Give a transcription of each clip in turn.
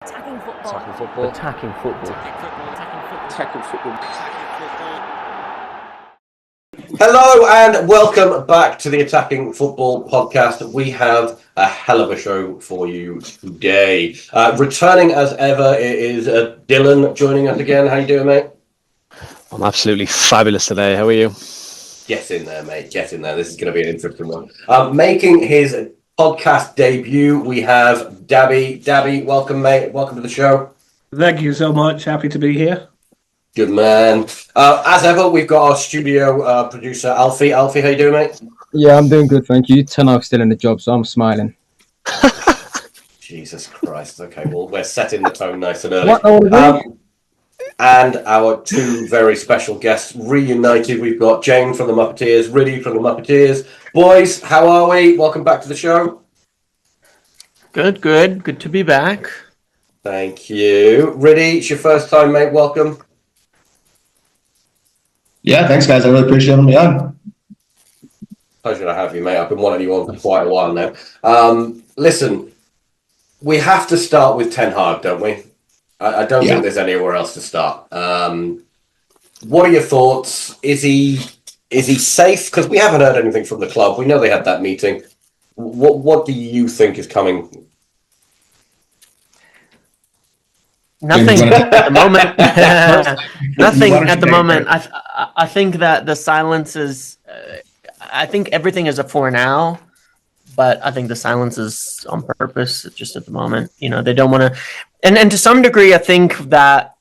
Attacking football. Attacking football. Attacking football. Attacking football. Hello and welcome back to the Attacking Football podcast. We have a hell of a show for you today. Returning as ever, it is Dylan joining us again. How you doing, mate? I'm absolutely fabulous today. How are you? Get in there, mate. Get in there. This is going to be an interesting one. Making his podcast debut, we have Dabby. Dabby, welcome, mate. Welcome to the show. Thank you so much. Happy to be here. Good man. As ever, we've got our studio producer, Alfie. Alfie, how you doing, mate? Yeah, I'm doing good, thank you. Tenok's still in the job, so I'm smiling. Jesus Christ. Okay, well, we're setting the tone nice and early. What? And our two very special guests reunited. We've got Jane from the Muppeteers, Riddy from the Muppeteers. Boys, how are we? Welcome back to the show. Good. Good to be back. Thank you. Riddy, it's your first time, mate. Welcome. Yeah, thanks, guys. I really appreciate having me on. Pleasure to have you, mate. I've been wanting you on for quite a while now. Listen, we have to start with Ten Hag, don't we? I don't think there's anywhere else to start. What are your thoughts? Is he safe? Because we haven't heard anything from the club. We know they had that meeting. What do you think is coming? Nothing at the moment. Nothing at the moment. I think that the silence is. I think everything is a for now, but I think the silence is on purpose. Just at the moment, they don't want to. And to some degree, I think that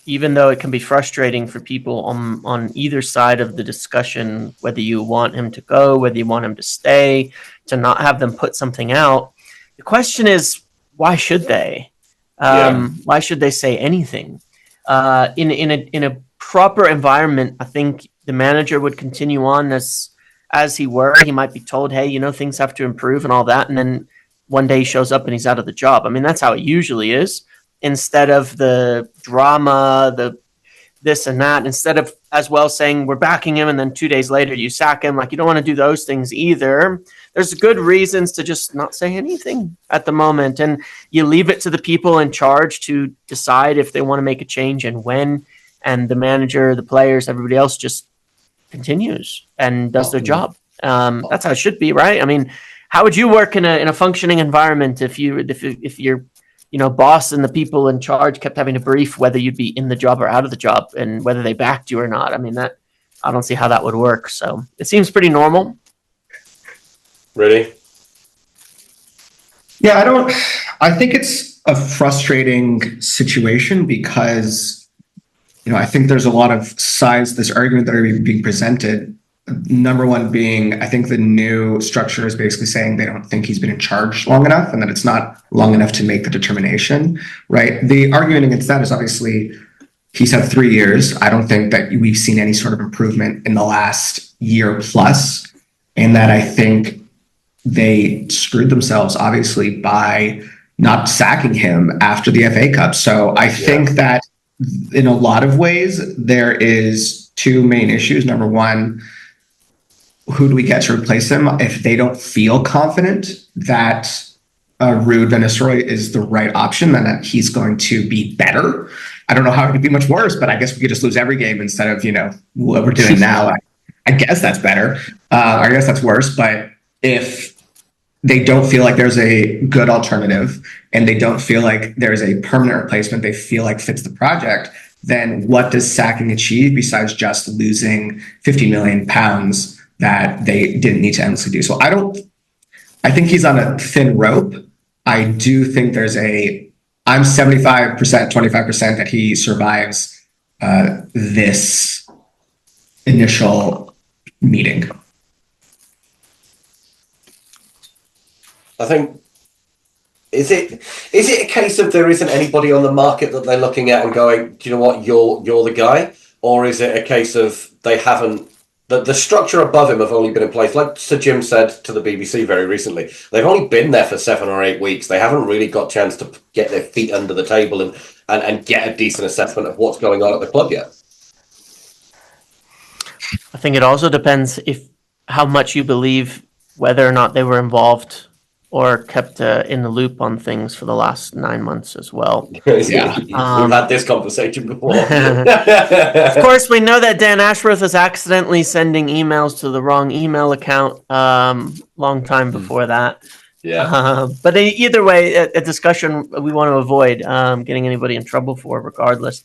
even though it can be frustrating for people on either side of the discussion, whether you want him to go, whether you want him to stay, to not have them put something out, the question is, why should they? Why should they say anything? In a proper environment, I think the manager would continue on as he were. He might be told, hey, things have to improve and all that, and then one day he shows up and he's out of the job. I mean, that's how it usually is. Instead of the drama, the this and that, instead of as well saying we're backing him and then 2 days later you sack him, like you don't want to do those things either. There's good reasons to just not say anything at the moment, and you leave it to the people in charge to decide if they want to make a change and when, and the manager, the players, everybody else just continues and does their job. That's how it should be, right? I mean, how would you work in a functioning environment if your boss and the people in charge kept having to brief whether you'd be in the job or out of the job and whether they backed you or not? I mean, I don't see how that would work. So it seems pretty normal. Ready? Yeah, I think it's a frustrating situation because, I think there's a lot of sides to this argument that are being presented. Number one being, I think the new structure is basically saying they don't think he's been in charge long enough and that it's not long enough to make the determination, right? The argument against that is obviously he's had 3 years. I don't think that we've seen any sort of improvement in the last year plus, and that I think they screwed themselves, obviously, by not sacking him after the FA Cup. So I think that in a lot of ways, there is two main issues. Number one, who do we get to replace him? If they don't feel confident that Ruud van Nistelrooy is the right option, then that he's going to be better. I don't know how it could be much worse, but I guess we could just lose every game instead of, what we're doing now. I guess that's better. I guess that's worse. But if they don't feel like there's a good alternative and they don't feel like there's a permanent replacement they feel like fits the project, then what does sacking achieve besides just losing £50 million that they didn't need to endlessly do? So I think he's on a thin rope. I do think I'm 75%, 25% that he survives this initial meeting. I think, is it a case of there isn't anybody on the market that they're looking at and going, do you know what, you're the guy? Or is it a case of they haven't, the structure above him have only been in place, like Sir Jim said to the BBC very recently, they've only been there for 7 or 8 weeks. They haven't really got a chance to get their feet under the table and get a decent assessment of what's going on at the club yet. I think it also depends how much you believe whether or not they were involved or kept in the loop on things for the last 9 months as well. Yeah, we've had this conversation before. Of course, we know that Dan Ashworth was accidentally sending emails to the wrong email account long time before that. Yeah. But either way, a discussion we want to avoid getting anybody in trouble for, regardless.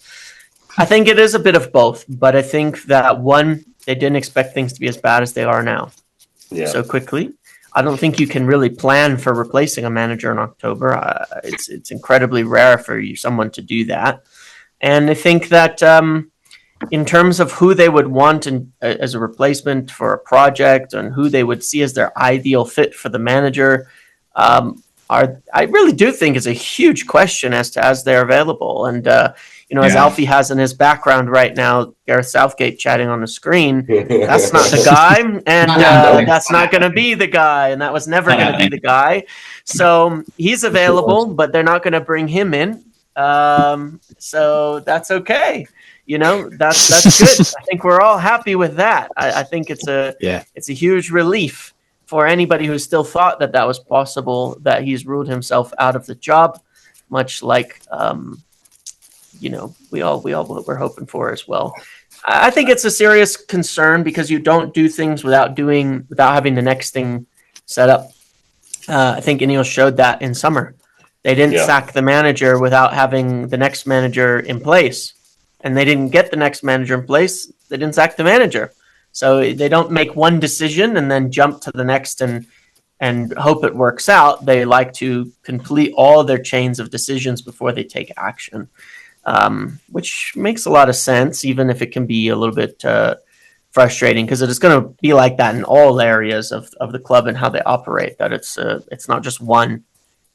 I think it is a bit of both, but I think that one, they didn't expect things to be as bad as they are now so quickly. I don't think you can really plan for replacing a manager in October. It's incredibly rare for someone to do that. And I think that in terms of who they would want as a replacement for a project and who they would see as their ideal fit for the manager, I really do think is a huge question as they're available. And, as Alfie has in his background right now, Gareth Southgate chatting on the screen, that's not the guy. And that's not going to be the guy. And that was never going to be the guy. So he's available, but they're not going to bring him in. So that's okay. That's good. I think we're all happy with that. I think it's a huge relief for anybody who still thought that was possible, that he's ruled himself out of the job, much like we all were hoping for as well. I think it's a serious concern because you don't do things without having the next thing set up. I think Ineos showed that in summer. They didn't sack the manager without having the next manager in place, and they didn't get the next manager in place. They didn't sack the manager. So they don't make one decision and then jump to the next and hope it works out. They like to complete all their chains of decisions before they take action, which makes a lot of sense, even if it can be a little bit frustrating, because it is going to be like that in all areas of the club and how they operate, that it's not just one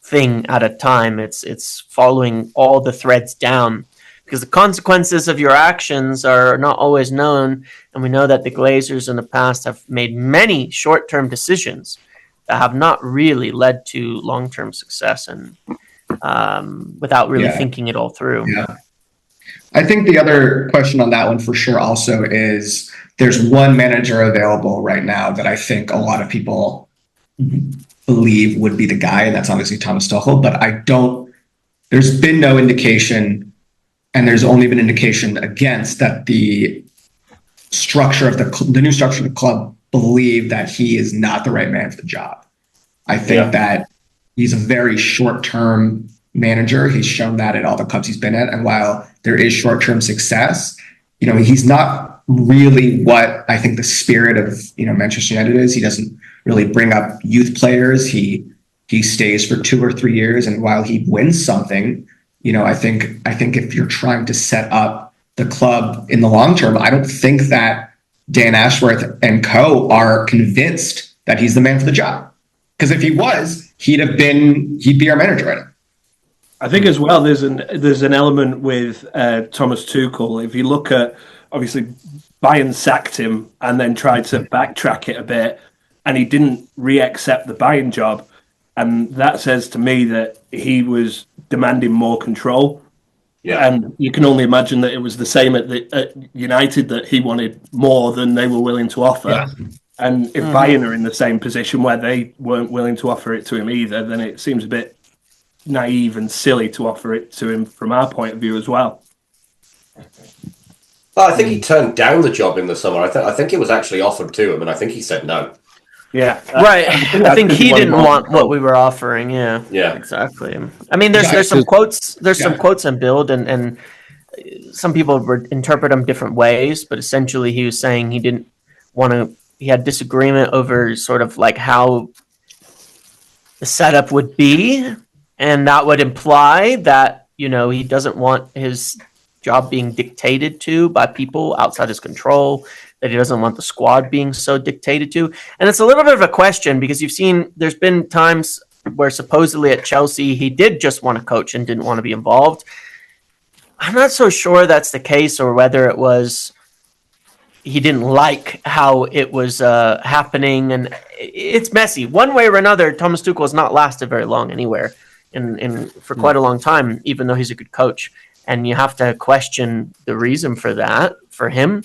thing at a time. It's following all the threads down, because the consequences of your actions are not always known. And we know that the Glazers in the past have made many short-term decisions that have not really led to long-term success, and without really thinking it all through. Yeah. I think the other question on that one for sure also is there's one manager available right now that I think a lot of people believe would be the guy, and that's obviously Thomas Tuchel, but there's been no indication, and there's only been indication against that the structure of the new structure of the club believe that he is not the right man for the job. I think that he's a very short-term manager. He's shown that at all the clubs he's been at. And while there is short-term success, he's not really what I think the spirit of, Manchester United is. He doesn't really bring up youth players. He stays for 2 or 3 years. And while he wins something, I think if you're trying to set up the club in the long term, I don't think that Dan Ashworth and co are convinced that he's the man for the job. Because if he was, he'd be our manager right now. I think as well, there's an element with Thomas Tuchel. If you look at, obviously, Bayern sacked him and then tried to backtrack it a bit, and he didn't re-accept the Bayern job. And that says to me that he was demanding more control. Yeah. And you can only imagine that it was the same at United, that he wanted more than they were willing to offer. Yeah. And if Bayern are in the same position where they weren't willing to offer it to him either, then it seems a bit naive and silly to offer it to him from our point of view as well. Well, I think he turned down the job in the summer. I think it was actually offered to him, and I think he said no. Yeah, right. I think he didn't want what we were offering. Yeah, exactly. I mean, there's some quotes. There's some quotes in Build, and some people would interpret them different ways. But essentially, he was saying he didn't want to. He had disagreement over sort of like how the setup would be, and that would imply that he doesn't want his job being dictated to by people outside his control, that he doesn't want the squad being so dictated to. And it's a little bit of a question, because you've seen there's been times where supposedly at Chelsea he did just want to coach and didn't want to be involved. I'm not so sure that's the case, or whether it was he didn't like how it was happening. And it's messy. One way or another, Thomas Tuchel has not lasted very long anywhere for quite a long time, even though he's a good coach. And you have to question the reason for that for him.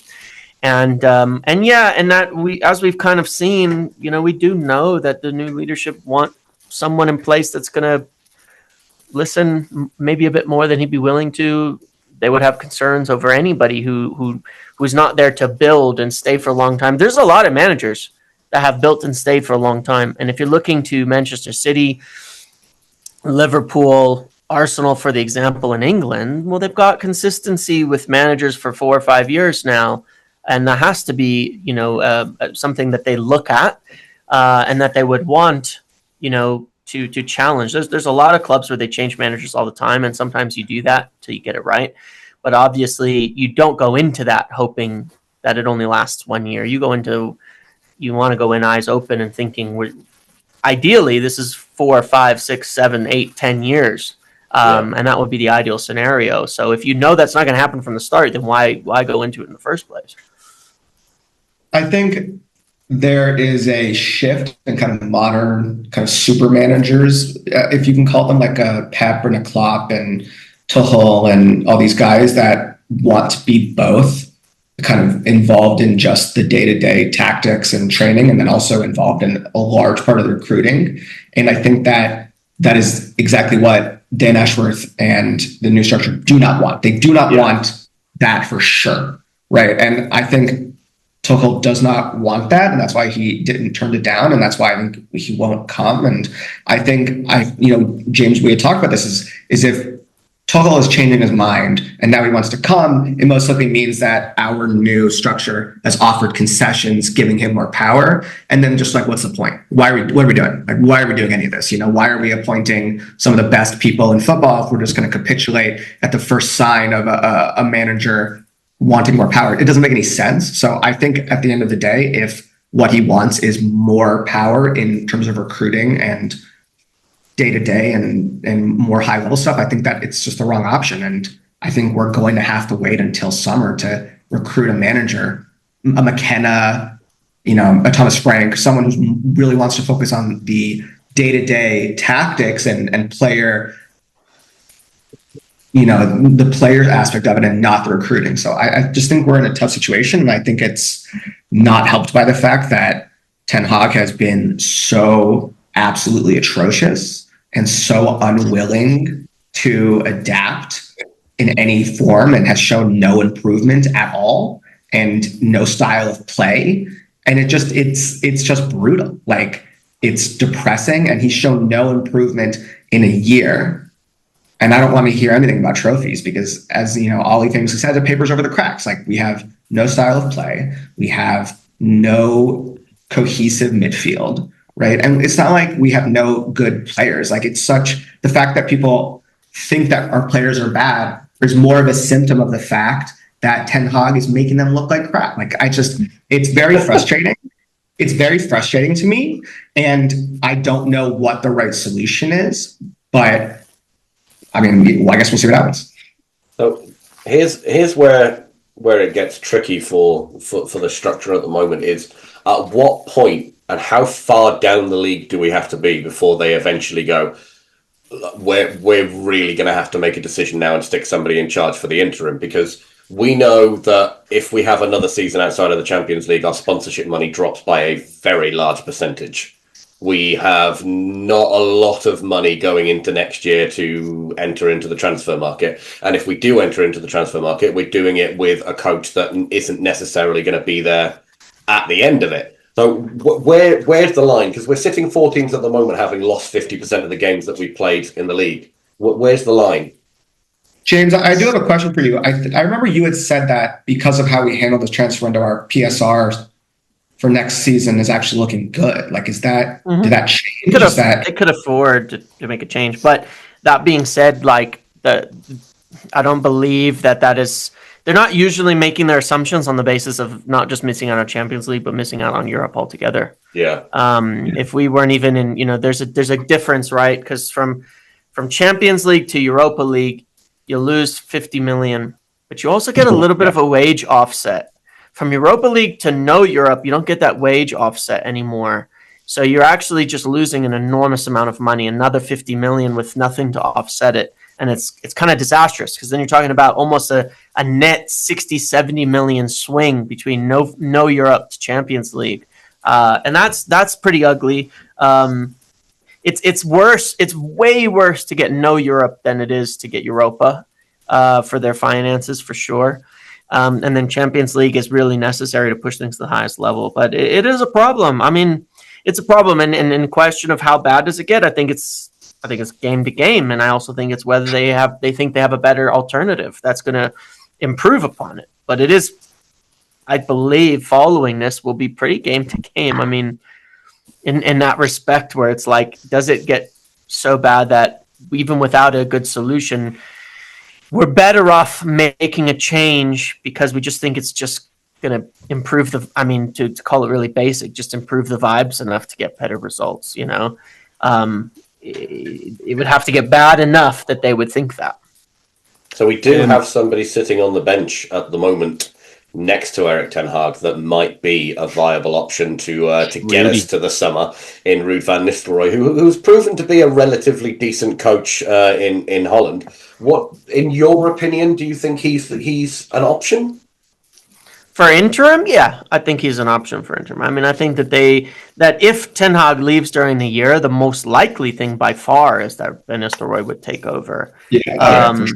And that as we've kind of seen, we do know that the new leadership want someone in place that's going to listen maybe a bit more than he'd be willing to, they would have concerns over anybody who's not there to build and stay for a long time. There's a lot of managers that have built and stayed for a long time. And if you're looking to Manchester City, Liverpool, Arsenal, for the example, in England, well, they've got consistency with managers for 4 or 5 years now. And that has to be, something that they look at and that they would want, to challenge. There's a lot of clubs where they change managers all the time, and sometimes you do that till you get it right. But obviously, you don't go into that hoping that it only lasts 1 year. You want to go in eyes open and thinking, ideally, this is 4, 5, 6, 7, 8, 10 years. And that would be the ideal scenario. So if you know that's not going to happen from the start, then why go into it in the first place? I think there is a shift in kind of modern kind of super managers, if you can call them, like a Pep and a Klopp and Tuchel and all these guys that want to be both kind of involved in just the day-to-day tactics and training, and then also involved in a large part of the recruiting. And I think that is exactly what Dan Ashworth and the new structure do not want. They do not want that for sure, right? And I think Tuchel does not want that, and that's why he didn't turn it down, and that's why I think he won't come. And I think James, we had talked about this, is if Tuchel is changing his mind and now he wants to come, it most likely means that our new structure has offered concessions, giving him more power. And then just like, what's the point? What are we doing? Like, why are we doing any of this? Why are we appointing some of the best people in football if we're just going to capitulate at the first sign of a manager wanting more power? It doesn't make any sense. So I think at the end of the day, if what he wants is more power in terms of recruiting and day-to-day and more high-level stuff, I think that it's just the wrong option. And I think we're going to have to wait until summer to recruit a manager, a McKenna, a Thomas Frank, someone who really wants to focus on the day-to-day tactics and player, the player aspect of it and not the recruiting. So I just think we're in a tough situation. And I think it's not helped by the fact that Ten Hag has been so absolutely atrocious and so unwilling to adapt in any form, and has shown no improvement at all and no style of play. And it's just brutal. Like, it's depressing, and he's shown no improvement in a year. And I don't want to hear anything about trophies because, as Ollie famously said, the paper's over the cracks. Like, we have no style of play. We have no cohesive midfield, right? And it's not like we have no good players. Like, the fact that people think that our players are bad is more of a symptom of the fact that Ten Hag is making them look like crap. Like, it's very frustrating. It's very frustrating to me. And I don't know what the right solution is, but I guess we'll see what happens. So here's where it gets tricky for the structure at the moment is, at what point and how far down the league do we have to be before they eventually go, we're really going to have to make a decision now and stick somebody in charge for the interim? Because we know that if we have another season outside of the Champions League, our sponsorship money drops by a very large percentage. We have not a lot of money going into next year to enter into the transfer market. And if we do enter into the transfer market, we're doing it with a coach that isn't necessarily going to be there at the end of it. So where's the line? Because we're sitting 14th at the moment, having lost 50% of the games that we played in the league. Where's the line? James, I do have a question for you. I remember you had said that because of how we handled this transfer window, our PSR for next season is actually looking good. Like, did that change? They could afford to make a change. But that being said, I don't believe that is. They're not usually making their assumptions on the basis of not just missing out on Champions League, but missing out on Europe altogether. Yeah. If we weren't even in, there's a difference, right? Because from Champions League to Europa League, you lose 50 million, but you also get a little bit of a wage offset. From Europa League to no Europe, you don't get that wage offset anymore. So you're actually just losing an enormous amount of money, another 50 million with nothing to offset it. And it's kind of disastrous, because then you're talking about almost a net 60, 70 million swing between no Europe to Champions League. And that's pretty ugly. it's worse. It's way worse to get no Europe than it is to get Europa for their finances, for sure. And then Champions League is really necessary to push things to the highest level. But it is a problem. I mean, it's a problem. And in question of how bad does it get, I think it's game to game. And I also think it's whether they think they have a better alternative that's going to improve upon it. But it is, I believe, following this will be pretty game to game. I mean, in that respect, where it's like, does it get so bad that even without a good solution, we're better off making a change because we just think it's just going to improve to call it really basic, just improve the vibes enough to get better results, you know? It would have to get bad enough that they would think that. So we do have somebody sitting on the bench at the moment next to Erik ten Hag that might be a viable option to get us to the summer in Ruud van Nistelrooy, who's proven to be a relatively decent coach in Holland. What, in your opinion, do you think he's an option? For interim, yeah, I think he's an option for interim. I mean, I think that if Ten Hag leaves during the year, the most likely thing by far is that Van Nistelrooy would take over. Yeah,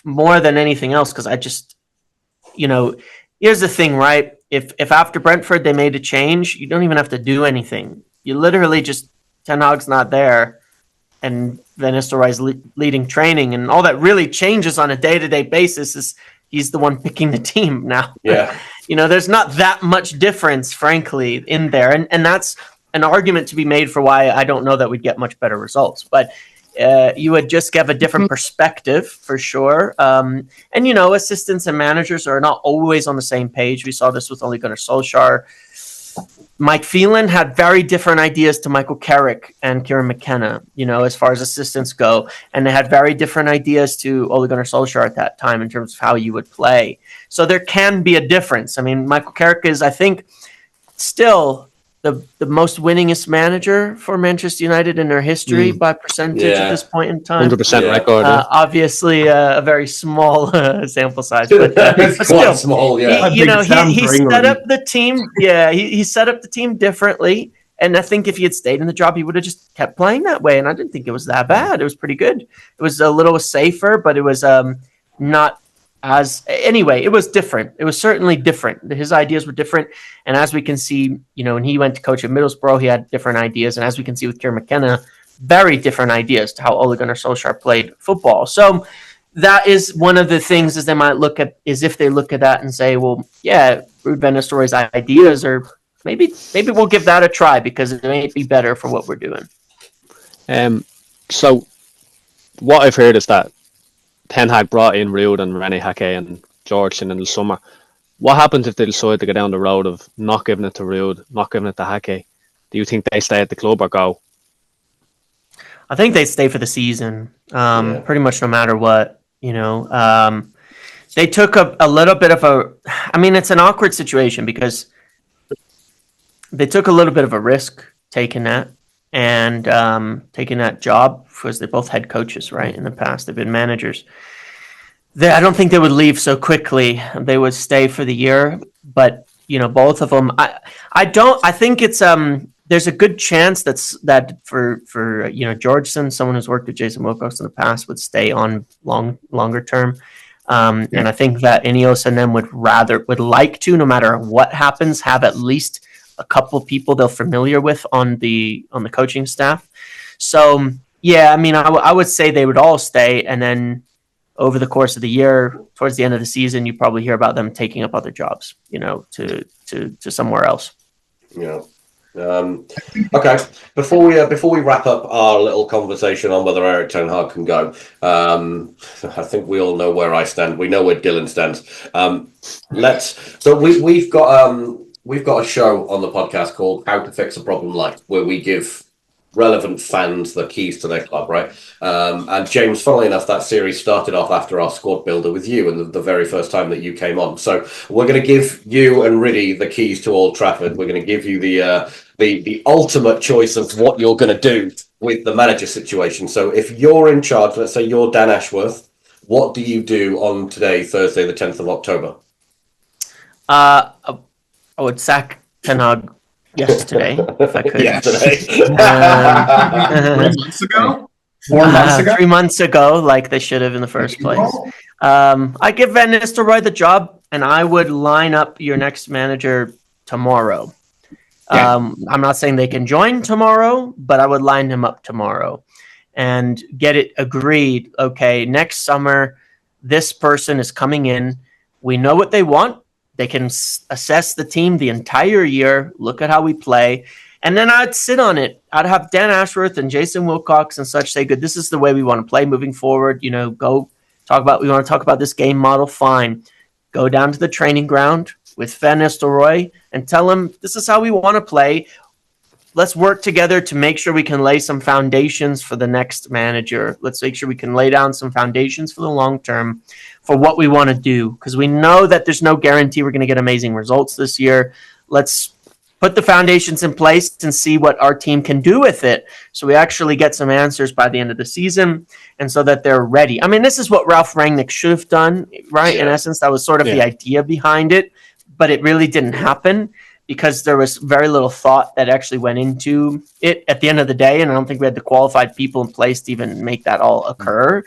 more than anything else, because I just, here's the thing, right? If after Brentford they made a change, you don't even have to do anything. You literally just, Ten Hag's not there, and Van Nistelrooy's leading training, and all that really changes on a day-to-day basis is he's the one picking the team now. Yeah. There's not that much difference, frankly, in there. And that's an argument to be made for why I don't know that we'd get much better results. But you would just have a different perspective, for sure. And, assistants and managers are not always on the same page. We saw this with Ole Gunnar Solskjaer. Mike Phelan had very different ideas to Michael Carrick and Kieran McKenna, as far as assistants go. And they had very different ideas to Ole Gunnar Solskjaer at that time in terms of how you would play. So there can be a difference. I mean, Michael Carrick is, I think, still the most winningest manager for Manchester United in their history by percentage at this point in time. 100% record. Obviously, a very small sample size, but still small. Yeah, he set up the team. Yeah, he set up the team differently, and I think if he had stayed in the job, he would have just kept playing that way. And I didn't think it was that bad. It was pretty good. It was a little safer, but it was not. Anyway, it was different. It was certainly different. His ideas were different. And as we can see, when he went to coach at Middlesbrough, he had different ideas. And as we can see with Kieran McKenna, very different ideas to how Ole Gunnar Solskjaer played football. So that is one of the things is they might look at, is if they look at that and say, well, yeah, Ruud van Nistelrooy's ideas are maybe we'll give that a try because it may be better for what we're doing. So what I've heard is that Ten Hag brought in Ruud and Rene Hake and Georgeson in the summer. What happens if they decide to go down the road of not giving it to Ruud, not giving it to Hake? Do you think they stay at the club or go? I think they stay for the season, pretty much no matter what. They took a little bit of it's an awkward situation because they took a little bit of a risk taking that and taking that job because they're both head coaches, right? In the past, they've been managers. I don't think they would leave so quickly. They would stay for the year, but both of them. I think it's there's a good chance that for Georgeson, someone who's worked with Jason Wilcox in the past, would stay on longer term. And I think that Ineos and them would like to, no matter what happens, have at least a couple people they're familiar with on the coaching staff. So yeah, I would say they would all stay, and then over the course of the year, towards the end of the season, you probably hear about them taking up other jobs, to somewhere else. Yeah. Okay. Before we wrap up our little conversation on whether Erik ten Hag can go, I think we all know where I stand. We know where Dylan stands. We've got a show on the podcast called How to Fix a Problem Live, where we give relevant fans the keys to their club, right? And James, funnily enough, that series started off after our squad builder with you and the very first time that you came on. So we're going to give you and Riddy the keys to Old Trafford. We're going to give you the ultimate choice of what you're going to do with the manager situation. So if you're in charge, let's say you're Dan Ashworth, what do you do on today, Thursday, the 10th of October? I would sack Ten Hag yesterday, if I could. Yesterday. 3 months ago? 4 months ago? 3 months ago, like they should have in the first place. I give Van Nistelrooy the job, and I would line up your next manager tomorrow. Yeah. I'm not saying they can join tomorrow, but I would line him up tomorrow and get it agreed. Okay, next summer, this person is coming in. We know what they want. They can assess the team the entire year, look at how we play, and then I'd sit on it. I'd have Dan Ashworth and Jason Wilcox and such say, good, this is the way we want to play moving forward. You know, go talk about, we want to talk about this game model, fine. Go down to the training ground with Van Nistelrooy and tell him this is how we want to play. Let's work together to make sure we can lay some foundations for the next manager. Let's make sure we can lay down some foundations for the long term for what we want to do. Because we know that there's no guarantee we're going to get amazing results this year. Let's put the foundations in place and see what our team can do with it. So we actually get some answers by the end of the season and so that they're ready. I mean, this is what Ralph Rangnick should have done, right? Yeah. In essence, that was sort of the idea behind it, but it really didn't happen because there was very little thought that actually went into it at the end of the day. And I don't think we had the qualified people in place to even make that all occur.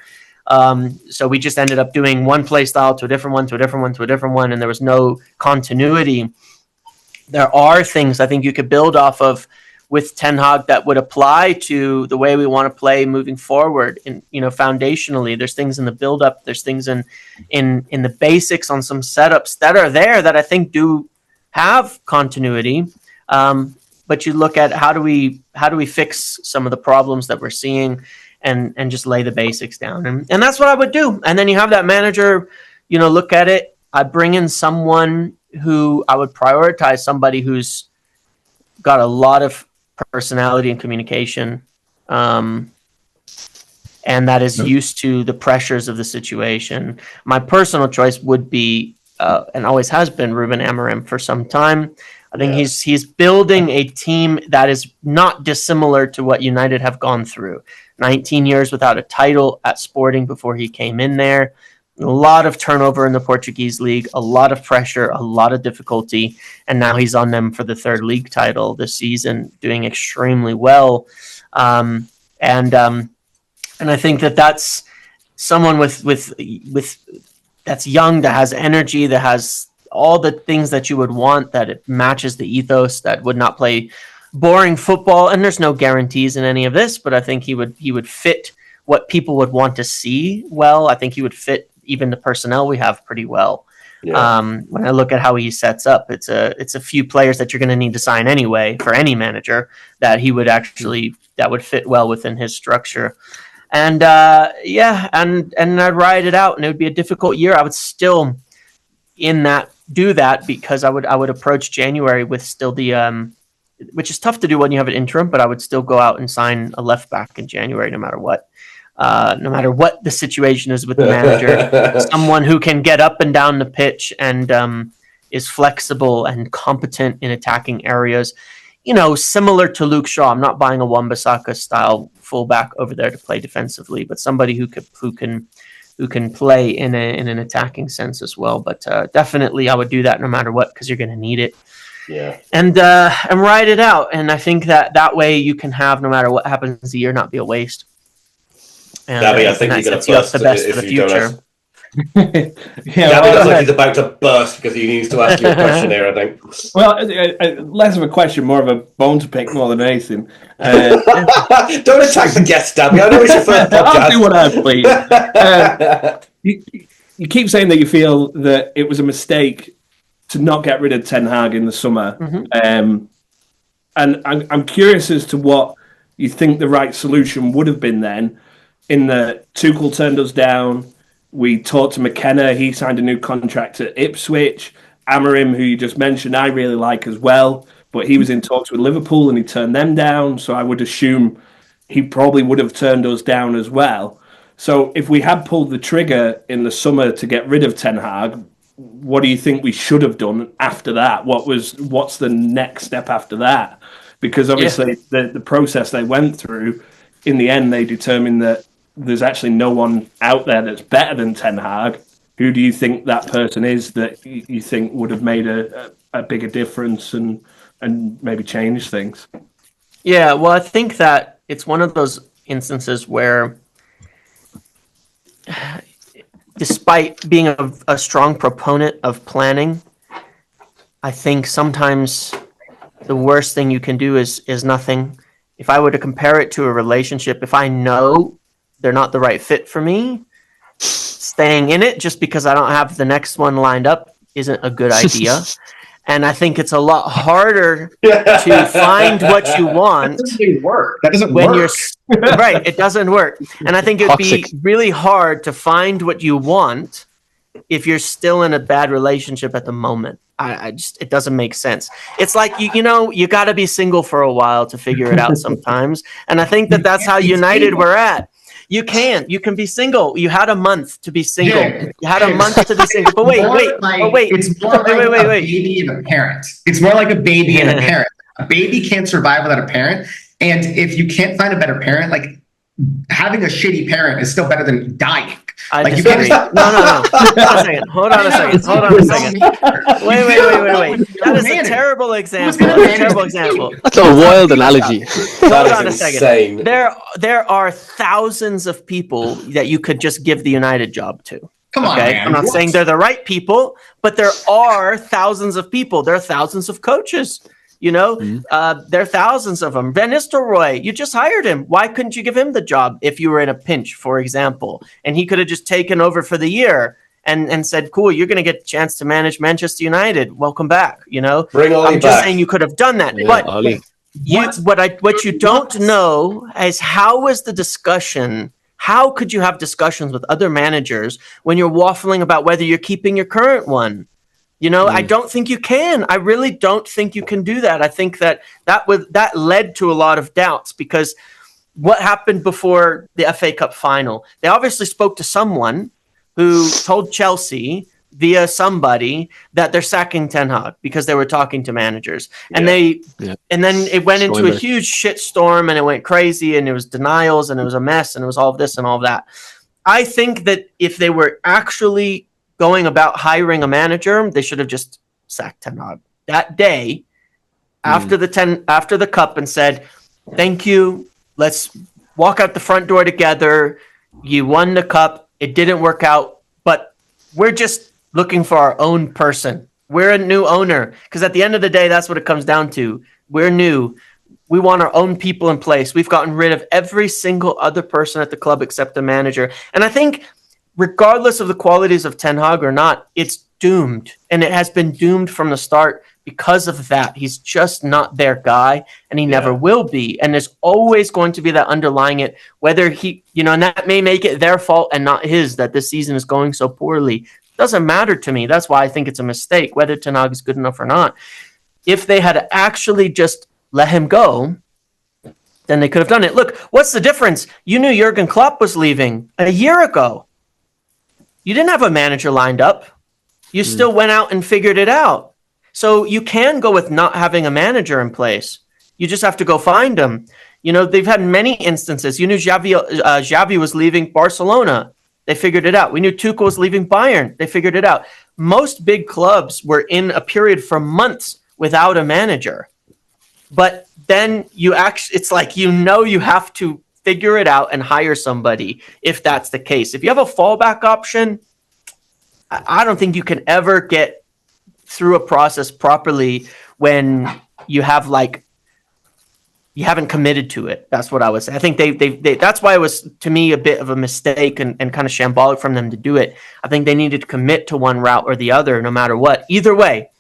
So we just ended up doing one play style to a different one, to a different one, to a different one. And there was no continuity. There are things I think you could build off of with Ten Hag that would apply to the way we want to play moving forward. And, you know, foundationally, there's things in the build-up, there's things in the basics on some setups that are there that I think do have continuity. But you look at how do we fix some of the problems that we're seeing and just lay the basics down. And that's what I would do. And then you have that manager, you know, look at it. I bring in someone who I would prioritize, somebody who's got a lot of personality and communication, and that is used to the pressures of the situation. My personal choice would be, and always has been, Ruben Amorim for some time. I think he's building a team that is not dissimilar to what United have gone through. 19 years without a title at Sporting before he came in there. A lot of turnover in the Portuguese league, a lot of pressure, a lot of difficulty, and now he's on them for the third league title this season, doing extremely well. And I think that's someone with that's young, that has energy, that has all the things that you would want, that it matches the ethos, that would not play boring football. And there's no guarantees in any of this, but I think he would fit what people would want to see well. I think he would fit even the personnel we have pretty well. Yeah. When I look at how he sets up, it's a few players that you're going to need to sign anyway for any manager that he would actually, that would fit well within his structure. And and I'd ride it out, and it would be a difficult year. I would still do that because I would approach January with still the which is tough to do when you have an interim, but I would still go out and sign a left back in January no matter what. No matter what the situation is with the manager, someone who can get up and down the pitch and is flexible and competent in attacking areas, you know, similar to Luke Shaw. I'm not buying a Wan-Bissaka style fullback over there to play defensively, but somebody who can play in an attacking sense as well. But definitely, I would do that no matter what, because you're going to need it. Yeah, and ride it out. And I think that way you can have, no matter what happens, the year not be a waste. And Gabby, I think you're going to burst the best for the future. Gabby looks like he's about to burst because he needs to ask you a question here, I think. Well, less of a question, more of a bone to pick more than anything. Don't attack the guest, Gabby. I know it's your first podcast. I'll do what I please. You keep saying that you feel that it was a mistake to not get rid of Ten Hag in the summer. Mm-hmm. And I'm curious as to what you think the right solution would have been then. In the Tuchel turned us down. We talked to McKenna. He signed a new contract at Ipswich. Amorim, who you just mentioned, I really like as well. But he was in talks with Liverpool and he turned them down. So I would assume he probably would have turned us down as well. So if we had pulled the trigger in the summer to get rid of Ten Hag, what do you think we should have done after that? What's the next step after that? Because obviously the process they went through, in the end, they determined that there's actually no one out there that's better than Ten Hag. Who do you think that person is that you think would have made a bigger difference and and maybe change things. Yeah, well, I think that it's one of those instances where, despite being a strong proponent of planning, I think sometimes the worst thing you can do is nothing. If I were to compare it to a relationship, if I know they're not the right fit for me, staying in it just because I don't have the next one lined up isn't a good idea. And I think it's a lot harder to find what you want. That doesn't work. That doesn't when work. you're right. It doesn't work. And I think it'd be really hard to find what you want if you're still in a bad relationship at the moment. I just, it doesn't make sense. It's like, you got to be single for a while to figure it out sometimes. And I think that's how United we're at. You can be single. You had a month to be single. Yeah. You had a month to be single. But wait. It's more like a baby and a parent. It's more like a baby and a parent. A baby can't survive without a parent. And if you can't find a better parent, like having a shitty parent is still better than dying. I like disagree. No. Hold on a second. Wait. That is a terrible example. That's a wild analogy. Hold on a second. There are thousands of people that you could just give the United job to. Come on, man. I'm not saying they're the right people, but there are thousands of people. There are thousands of coaches. There are thousands of them. Van Nistelrooy, you just hired him. Why couldn't you give him the job if you were in a pinch, for example? And he could have just taken over for the year and said, cool, you're going to get a chance to manage Manchester United. Welcome back. Bring Ollie I'm just back. saying you could have done that. Yeah, but Ollie. what you don't know is how is the discussion. How could you have discussions with other managers when you're waffling about whether you're keeping your current one? I don't think you can. I really don't think you can do that. I think that led to a lot of doubts because what happened before the FA Cup final? They obviously spoke to someone who told Chelsea via somebody that they're sacking Ten Hag because they were talking to managers. And and then it went into a huge shitstorm and it went crazy and it was denials and it was a mess and it was all of this and all of that. I think that if they were actually going about hiring a manager, they should have just sacked Ten Hag that day after the cup and said, "Thank you. Let's walk out the front door together. You won the cup. It didn't work out, but we're just looking for our own person. We're a new owner because at the end of the day, that's what it comes down to. We're new. We want our own people in place. We've gotten rid of every single other person at the club except the manager." And I think, regardless of the qualities of Ten Hag or not, it's doomed. And it has been doomed from the start because of that. He's just not their guy, and he never will be. And there's always going to be that underlying it, whether he, and that may make it their fault and not his, that this season is going so poorly. Doesn't matter to me. That's why I think it's a mistake, whether Ten Hag is good enough or not. If they had actually just let him go, then they could have done it. Look, what's the difference? You knew Jurgen Klopp was leaving a year ago. You didn't have a manager lined up. You still went out and figured it out. So you can go with not having a manager in place. You just have to go find them. They've had many instances. You knew Xavi was leaving Barcelona. They figured it out. We knew Tuchel was leaving Bayern. They figured it out. Most big clubs were in a period for months without a manager. But then it's like, you have to figure it out and hire somebody if that's the case. If you have a fallback option, I don't think you can ever get through a process properly when you have you haven't committed to it. That's what I would say. I think they that's why it was, to me, a bit of a mistake and kind of shambolic from them to do it. I think they needed to commit to one route or the other, no matter what. Either way,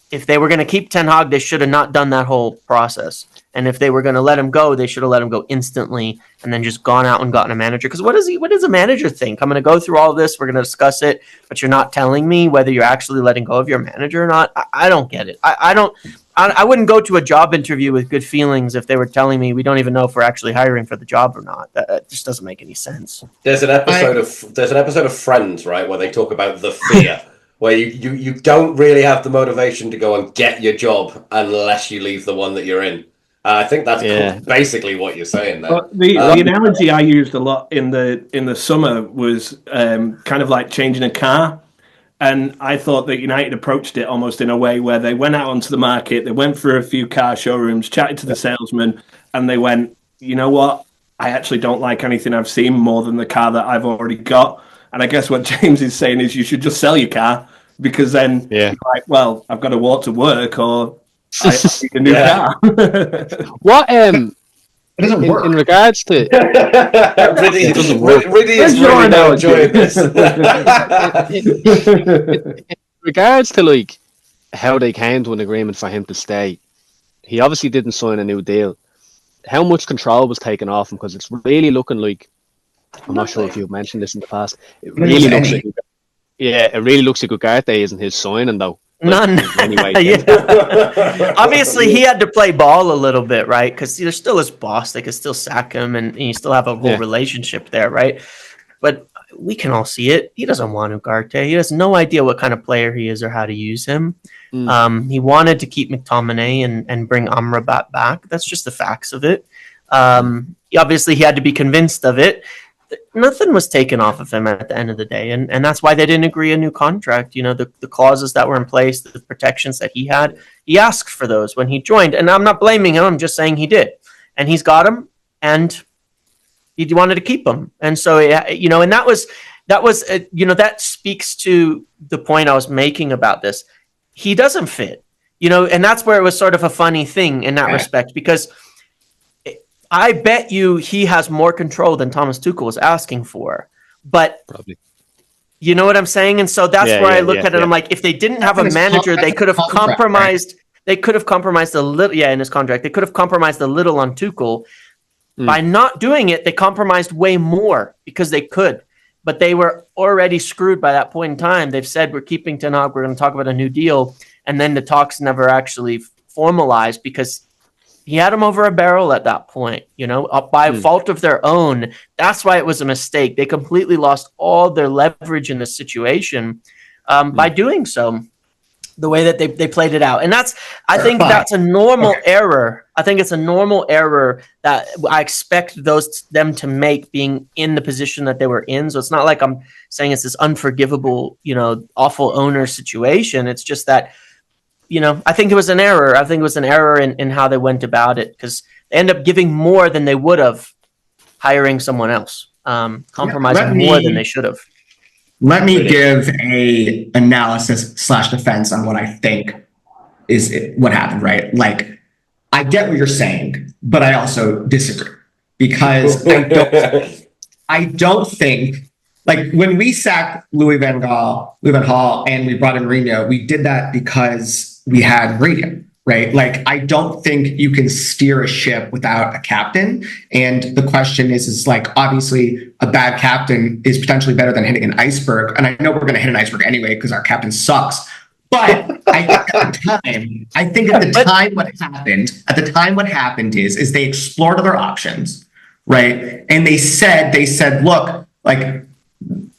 if they were going to keep Ten Hag, they should have not done that whole process. And if they were going to let him go, they should have let him go instantly and then just gone out and gotten a manager. Because what does a manager think? I'm going to go through all this. We're going to discuss it, but you're not telling me whether you're actually letting go of your manager or not. I don't get it. I wouldn't go to a job interview with good feelings if they were telling me we don't even know if we're actually hiring for the job or not. That just doesn't make any sense. There's an episode of Friends, right, where they talk about the fear. Where you don't really have the motivation to go and get your job unless you leave the one that you're in. I think that's basically what you're saying there. The analogy I used a lot in the summer was kind of like changing a car. And I thought that United approached it almost in a way where they went out onto the market, they went through a few car showrooms, chatted to the salesman, and they went, you know what? I actually don't like anything I've seen more than the car that I've already got. And I guess what James is saying is you should just sell your car, because then you're like, well, I've got to walk to work, or I need a new car. What It doesn't work. in regards to Riddy is really now enjoying this. in regards to like how they came to an agreement for him to stay, he obviously didn't sign a new deal. How much control was taken off him? Because it's really looking like, I'm not sure if you've mentioned this in the past, it really looks like, it really looks like Ugarte isn't his signing though. None. Anyway, Obviously, he had to play ball a little bit, right? Because they're still his boss. They could still sack him, and you still have a whole relationship there, right? But we can all see it. He doesn't want Ugarte. He has no idea what kind of player he is or how to use him. He wanted to keep McTominay and bring Amrabat back. That's just the facts of it. Obviously, he had to be convinced of it. Nothing was taken off of him at the end of the day, and that's why they didn't agree a new contract. You know, the clauses that were in place, the protections that he had, he asked for those when he joined, and I'm not blaming him. I'm just saying he did, and he's got them, and he wanted to keep them, and so you know, and that was you know, that speaks to the point I was making about this. He doesn't fit, you know, and that's where it was sort of a funny thing in that respect, because I bet you he has more control than Thomas Tuchel was asking for. But probably. You know what I'm saying? And so that's where I look at it. I'm like, if they didn't have a manager, they could have compromised. Right? They could have compromised a little. Yeah, in his contract, they could have compromised a little on Tuchel. By not doing it, they compromised way more because they could. But they were already screwed by that point in time. They've said, we're keeping Ten Hag, we're going to talk about a new deal. And then the talks never actually formalized because he had him over a barrel at that point, you know, by fault of their own. That's why it was a mistake. They completely lost all their leverage in the situation by doing so, the way that they played it out. And I think that's a normal error. I think it's a normal error that I expect them to make, being in the position that they were in. So it's not like I'm saying it's this unforgivable, you know, awful owner situation. It's just that, you know, I think it was an error. I think it was an error in how they went about it, because they end up giving more than they would have hiring someone else, compromising more than they should have. Let me give a analysis / defense on what I think is what happened, right? Like, I get what you're saying, but I also disagree, because I don't think, like, when we sacked Louis van Gaal, and we brought in Mourinho, we did that because we had Mourinho, right? Like, I don't think you can steer a ship without a captain. And the question is like, obviously, a bad captain is potentially better than hitting an iceberg. And I know we're going to hit an iceberg anyway because our captain sucks. But I think at the time what happened is they explored other options, right? And they said, look, like,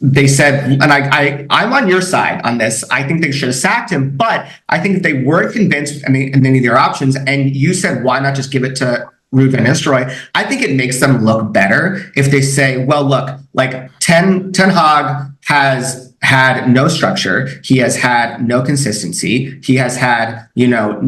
they said, and I'm on your side on this. I think they should have sacked him, but I think if they weren't convinced in any of their options, and you said, why not just give it to Ruud van Nistelrooy? I think it makes them look better if they say, well, look, like Ten Hag has had no structure. He has had no consistency. He has had, you know,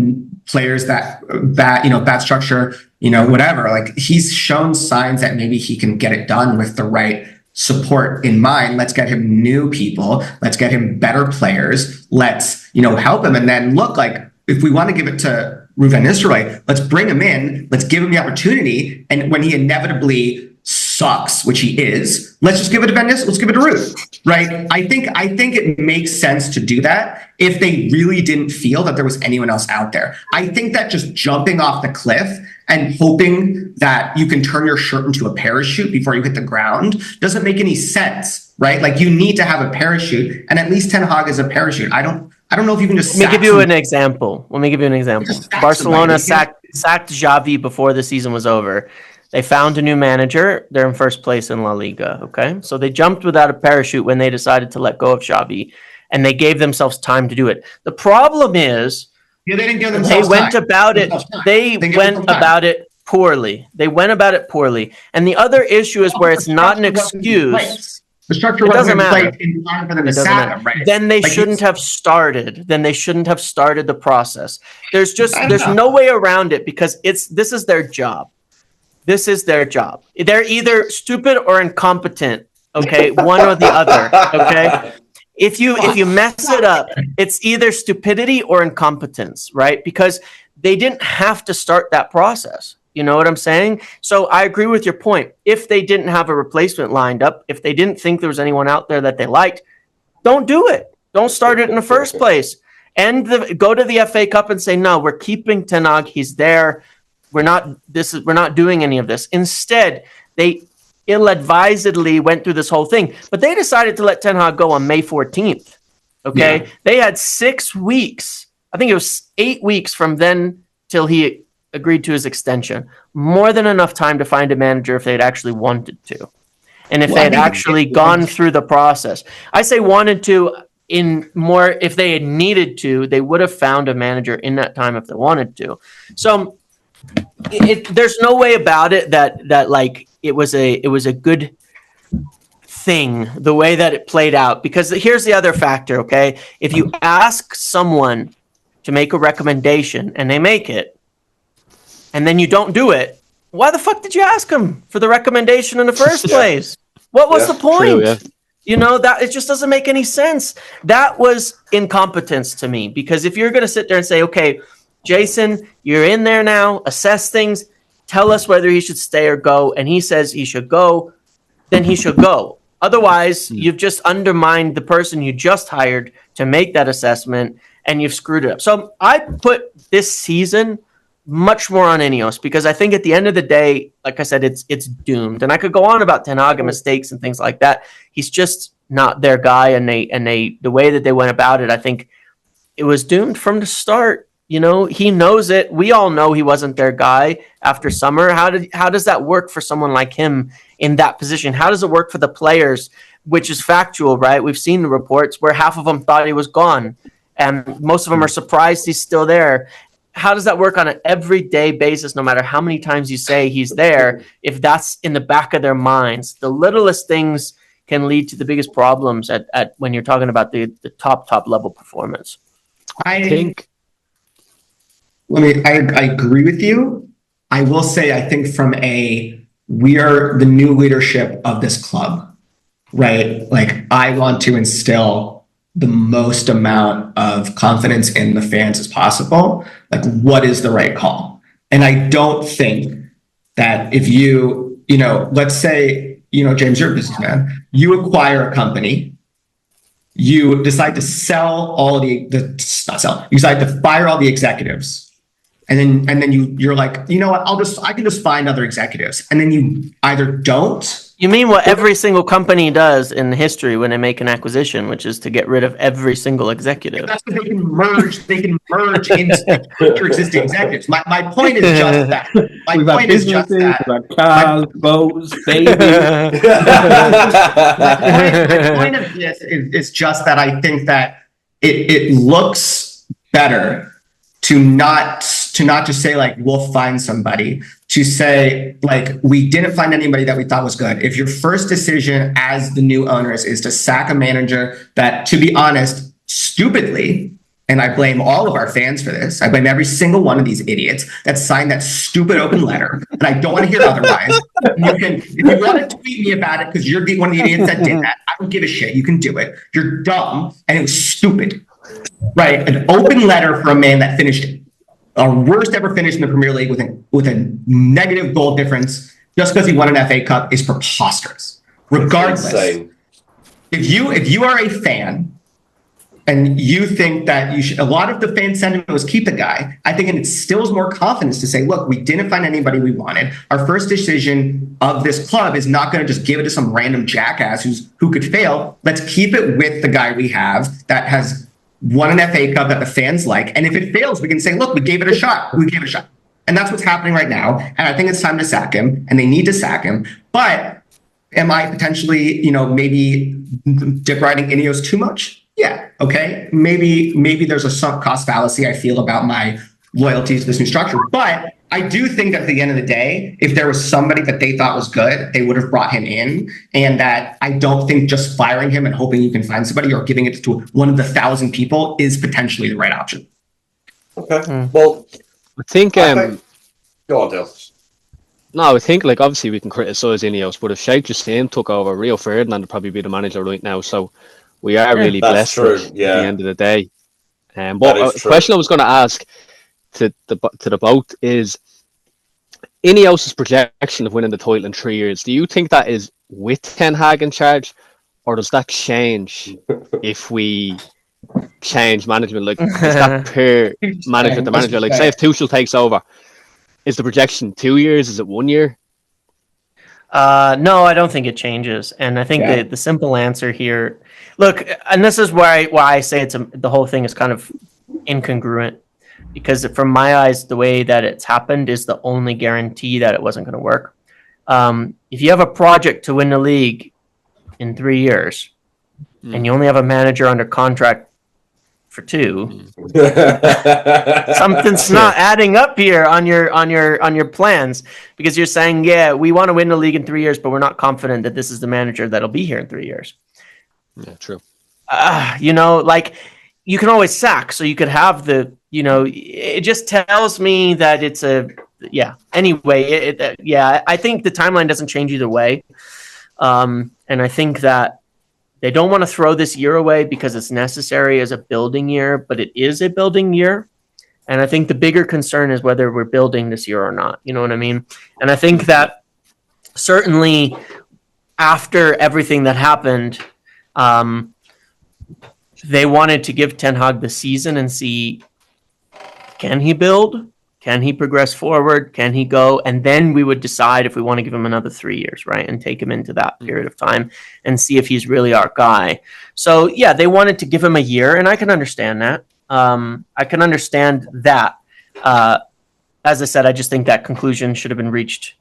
players bad structure, you know, whatever. Like, he's shown signs that maybe he can get it done with the right support in mind. Let's get him new people. Let's get him better players. Let's, you know, help him. And then look, like, if we want to give it to Ruud van Nistelrooy, let's bring him in. Let's give him the opportunity. And when he inevitably sucks, which he is, let's just give it to Van Nistelrooy. Let's give it to Ruud, right? I think it makes sense to do that if they really didn't feel that there was anyone else out there. I think that just jumping off the cliff and hoping that you can turn your shirt into a parachute before you hit the ground doesn't make any sense, right? Like, you need to have a parachute, and at least Ten Hag is a parachute. I don't know if you can just. Let me give you an example. Barcelona sacked Xavi before the season was over. They found a new manager. They're in first place in La Liga. Okay, so they jumped without a parachute when they decided to let go of Xavi, and they gave themselves time to do it. The problem is, they didn't give themselves time. They went about it poorly. And the other issue is where it's not an excuse. The structure It wasn't doesn't in matter. place in time for them to It doesn't sack matter. him, right? Then they Like, shouldn't have started. Then they shouldn't have started the process. There's know. no way around it because this is their job. This is their job. They're either stupid or incompetent. Okay, one or the other. Okay. If you mess it up, it's either stupidity or incompetence, right? Because they didn't have to start that process. You know what I'm saying? So I agree with your point. If they didn't have a replacement lined up, if they didn't think there was anyone out there that they liked, don't do it. Don't start it in the first place. And go to the FA Cup and say, no, we're keeping Ten Hag. He's there. We're not doing any of this. Instead, they ill-advisedly went through this whole thing, but they decided to let Ten Hag go on May 14th. Okay. Yeah. They had 6 weeks. I think it was 8 weeks from then till he agreed to his extension. More than enough time to find a manager if they'd actually wanted to. And if they had actually gone through the process. I say wanted to if they had needed to, they would have found a manager in that time if they wanted to. So there's no way about it that like it was a good thing the way that it played out, because here's the other factor. Okay, if you ask someone to make a recommendation and they make it and then you don't do it, why the fuck did you ask them for the recommendation in the first place? What was the point? True, yeah. You know, that it just doesn't make any sense. That was incompetence to me, because if you're going to sit there and say, okay, Jason, you're in there now, assess things, tell us whether he should stay or go, and he says he should go, then he should go. Otherwise, you've just undermined the person you just hired to make that assessment, and you've screwed it up. So I put this season much more on Ineos, because I think at the end of the day, like I said, it's doomed. And I could go on about Ten Hag and mistakes and things like that. He's just not their guy, and the way that they went about it, I think it was doomed from the start. You know, he knows it. We all know he wasn't their guy after summer. How does that work for someone like him in that position? How does it work for the players, which is factual, right? We've seen the reports where half of them thought he was gone, and most of them are surprised he's still there. How does that work on an everyday basis, no matter how many times you say he's there, if that's in the back of their minds? The littlest things can lead to the biggest problems at when you're talking about the top level performance. I agree with you. I will say, I think we are the new leadership of this club, right? Like, I want to instill the most amount of confidence in the fans as possible. Like, what is the right call? And I don't think that if let's say, James, you're a businessman, you acquire a company, you decide to sell all of you decide to fire all the executives. And then you're like, you know what, I can just find other executives. And then you either don't. You mean what every single company does in history when they make an acquisition, which is to get rid of every single executive. That's what they can merge into your existing executives. My point is just that. My point is just that. We've had cars, boats, babies. My point of this is just that I think that it looks better to not just say, like, we'll find somebody, to say, like, we didn't find anybody that we thought was good. If your first decision as the new owners is to sack a manager that, to be honest, stupidly, and I blame all of our fans for this, I blame every single one of these idiots that signed that stupid open letter, and I don't want to hear otherwise. If you want to tweet me about it because you're one of the idiots that did that, I don't give a shit. You can do it. You're dumb, and it was stupid. Right, an open letter for a man that finished our worst ever finish in the Premier League with a negative goal difference just because he won an FA Cup is preposterous. Regardless, if you are a fan and you think that a lot of the fan sentiment was keep the guy, I think it instills more confidence to say, look, we didn't find anybody we wanted. Our first decision of this club is not going to just give it to some random jackass who could fail. Let's keep it with the guy we have that has won an FA Cup that the fans like. And if it fails, we can say, look, we gave it a shot. And that's what's happening right now. And I think it's time to sack him, and they need to sack him. But am I potentially, maybe dick riding Ineos too much? Yeah. Okay. Maybe there's a sunk cost fallacy I feel about my loyalty to this new structure. But I do think at the end of the day, if there was somebody that they thought was good, they would have brought him in. And that I don't think just firing him and hoping you can find somebody or giving it to one of the 1,000 people is potentially the right option. Okay. Well, I think go on, Dale. no, I think like obviously we can criticise Ineos, but if Sheikh Jassim took over, Rio Ferdinand would probably be the manager right now. So we are really That's blessed true, at yeah. the end of the day. That But is a true. question I was going to ask to the both is Ineos' projection of winning the title in 3 years. Do you think that is with Ten Hag in charge, or does that change if we change management? Like, is that per manager to manager? Like, say if Tuchel takes over, is the projection 2 years? Is it 1 year? No, I don't think it changes. And I think the simple answer here, look, and this is why I say the whole thing is kind of incongruent, because from my eyes, the way that it's happened is the only guarantee that it wasn't going to work. If you have a project to win the league in 3 years and you only have a manager under contract for 2, something's not adding up here on your plans, because you're saying, yeah, we want to win the league in 3 years, but we're not confident that this is the manager that'll be here in 3 years. Yeah, true. Like, you can always sack, so you could have it just tells me that it's anyway, I think the timeline doesn't change either way. And I think that they don't want to throw this year away because it's necessary as a building year, but it is a building year. And I think the bigger concern is whether we're building this year or not. You know what I mean? And I think that certainly after everything that happened, they wanted to give Ten Hag the season and see, can he build? Can he progress forward? Can he go? And then we would decide if we want to give him another 3 years, right? And take him into that period of time and see if he's really our guy. So, yeah, they wanted to give him a year, and I can understand that. I can understand that. As I said, I just think that conclusion should have been reached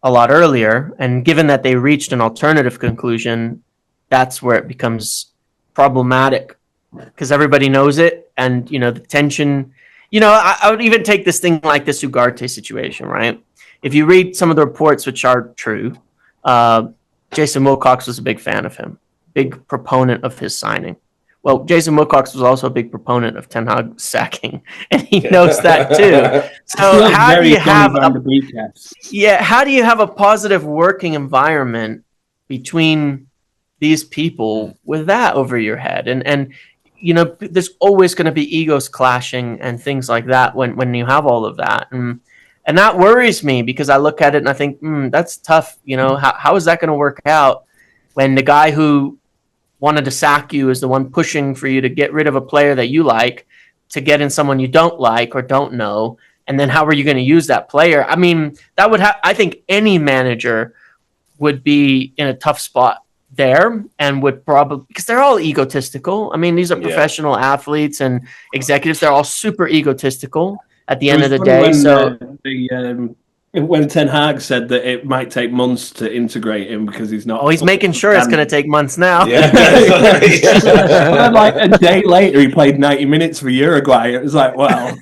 a lot earlier. And given that they reached an alternative conclusion, that's where it becomes problematic, because everybody knows it. And, the tension... I would even take this thing like this Ugarte situation, right? If you read some of the reports, which are true, Jason Wilcox was a big fan of him, big proponent of his signing. Well, Jason Wilcox was also a big proponent of Ten Hag sacking, and he knows that too. So how do you have a positive working environment between these people with that over your head? And there's always going to be egos clashing and things like that when you have all of that. And that worries me, because I look at it and I think, that's tough. How is that going to work out when the guy who wanted to sack you is the one pushing for you to get rid of a player that you like to get in someone you don't like or don't know? And then how are you going to use that player? I mean, that would I think any manager would be in a tough spot there, and would probably, because they're all egotistical. I mean, these are professional athletes and executives. They're all super egotistical at the end of the day. When Ten Hag said that it might take months to integrate him because he's not... Oh, he's making sure it's going to take months now. Yeah. Then, like a day later, he played 90 minutes for Uruguay. It was like, wow.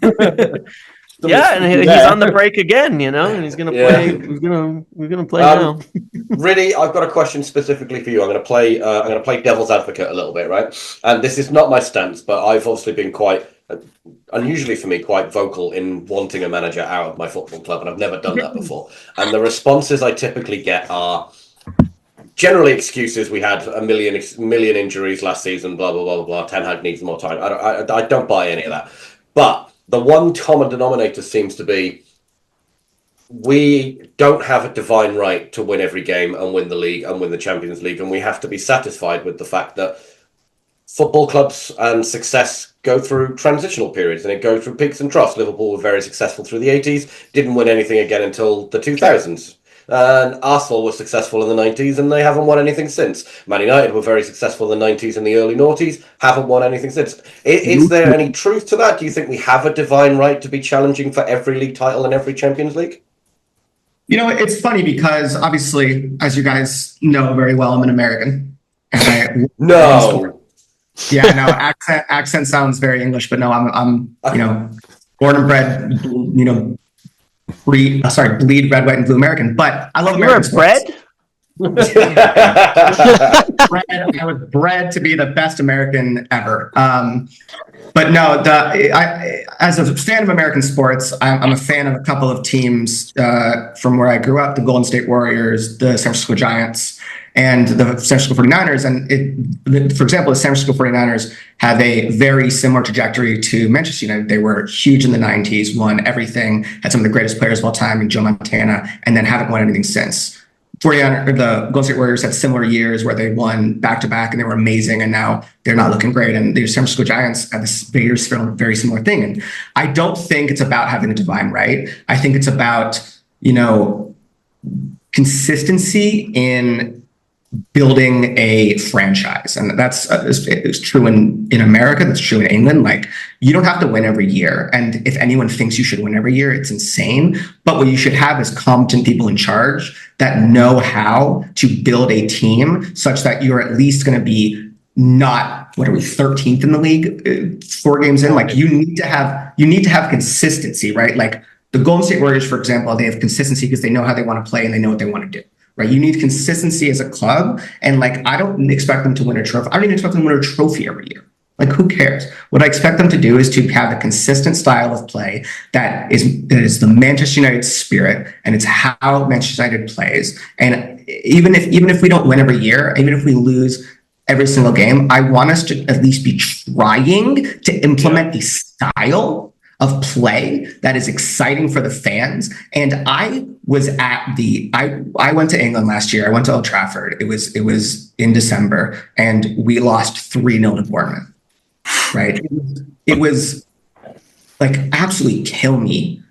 Yeah, and he's on the break again, and he's going to play. We're going to play now. Really, I've got a question specifically for you. I'm going to play devil's advocate a little bit, right? And this is not my stance, but I've obviously been quite, unusually for me, quite vocal in wanting a manager out of my football club, and I've never done that before. And the responses I typically get are generally excuses. We had a million injuries last season, blah blah blah blah. Ten Hag needs more time. I don't buy any of that, but the one common denominator seems to be, we don't have a divine right to win every game and win the league and win the Champions League. And we have to be satisfied with the fact that football clubs and success go through transitional periods, and it goes through peaks and troughs. Liverpool were very successful through the 80s, didn't win anything again until the 2000s. And Arsenal was successful in the 90s, and they haven't won anything since. Man United were very successful in the 90s and the early noughties, haven't won anything since. Is there any truth to that? Do you think we have a divine right to be challenging for every league title and every Champions League? It's funny because obviously, as you guys know very well, I'm an American. No. Yeah, no, accent sounds very English, but no, I'm born and bred, bleed red, white, and blue American. But I love You American were sports. bred? I was bred to be the best American ever. But no, as a fan of American sports, I'm a fan of a couple of teams from where I grew up: the Golden State Warriors, the San Francisco Giants, and the San Francisco 49ers. And for example, the San Francisco 49ers have a very similar trajectory to Manchester United. They were huge in the 90s, won everything, had some of the greatest players of all time in Joe Montana, and then haven't won anything since. The Golden State Warriors had similar years where they won back-to-back and they were amazing, and now they're not looking great. And the San Francisco Giants had this very similar thing. And I don't think it's about having a divine right. I think it's about, consistency in building a franchise. And that's it's true in America. That's true in England. Like, you don't have to win every year. And if anyone thinks you should win every year, it's insane. But what you should have is competent people in charge that know how to build a team such that you're at least going to be not, 13th in the league, 4 games in. Like, you need to have consistency, right? Like the Golden State Warriors, for example, they have consistency because they know how they want to play and they know what they want to do. Right, you need consistency as a club, and like, I don't expect them to win a trophy. I don't even expect them to win a trophy every year. Like, who cares? What I expect them to do is to have a consistent style of play that is the Manchester United spirit, and it's how Manchester United plays. And even if we don't win every year, even if we lose every single game, I want us to at least be trying to implement a style of play that is exciting for the fans. And I was I went to England last year. I went to Old Trafford. It was in December, and we lost 3-0 to Bournemouth. Right? It was like, absolutely kill me.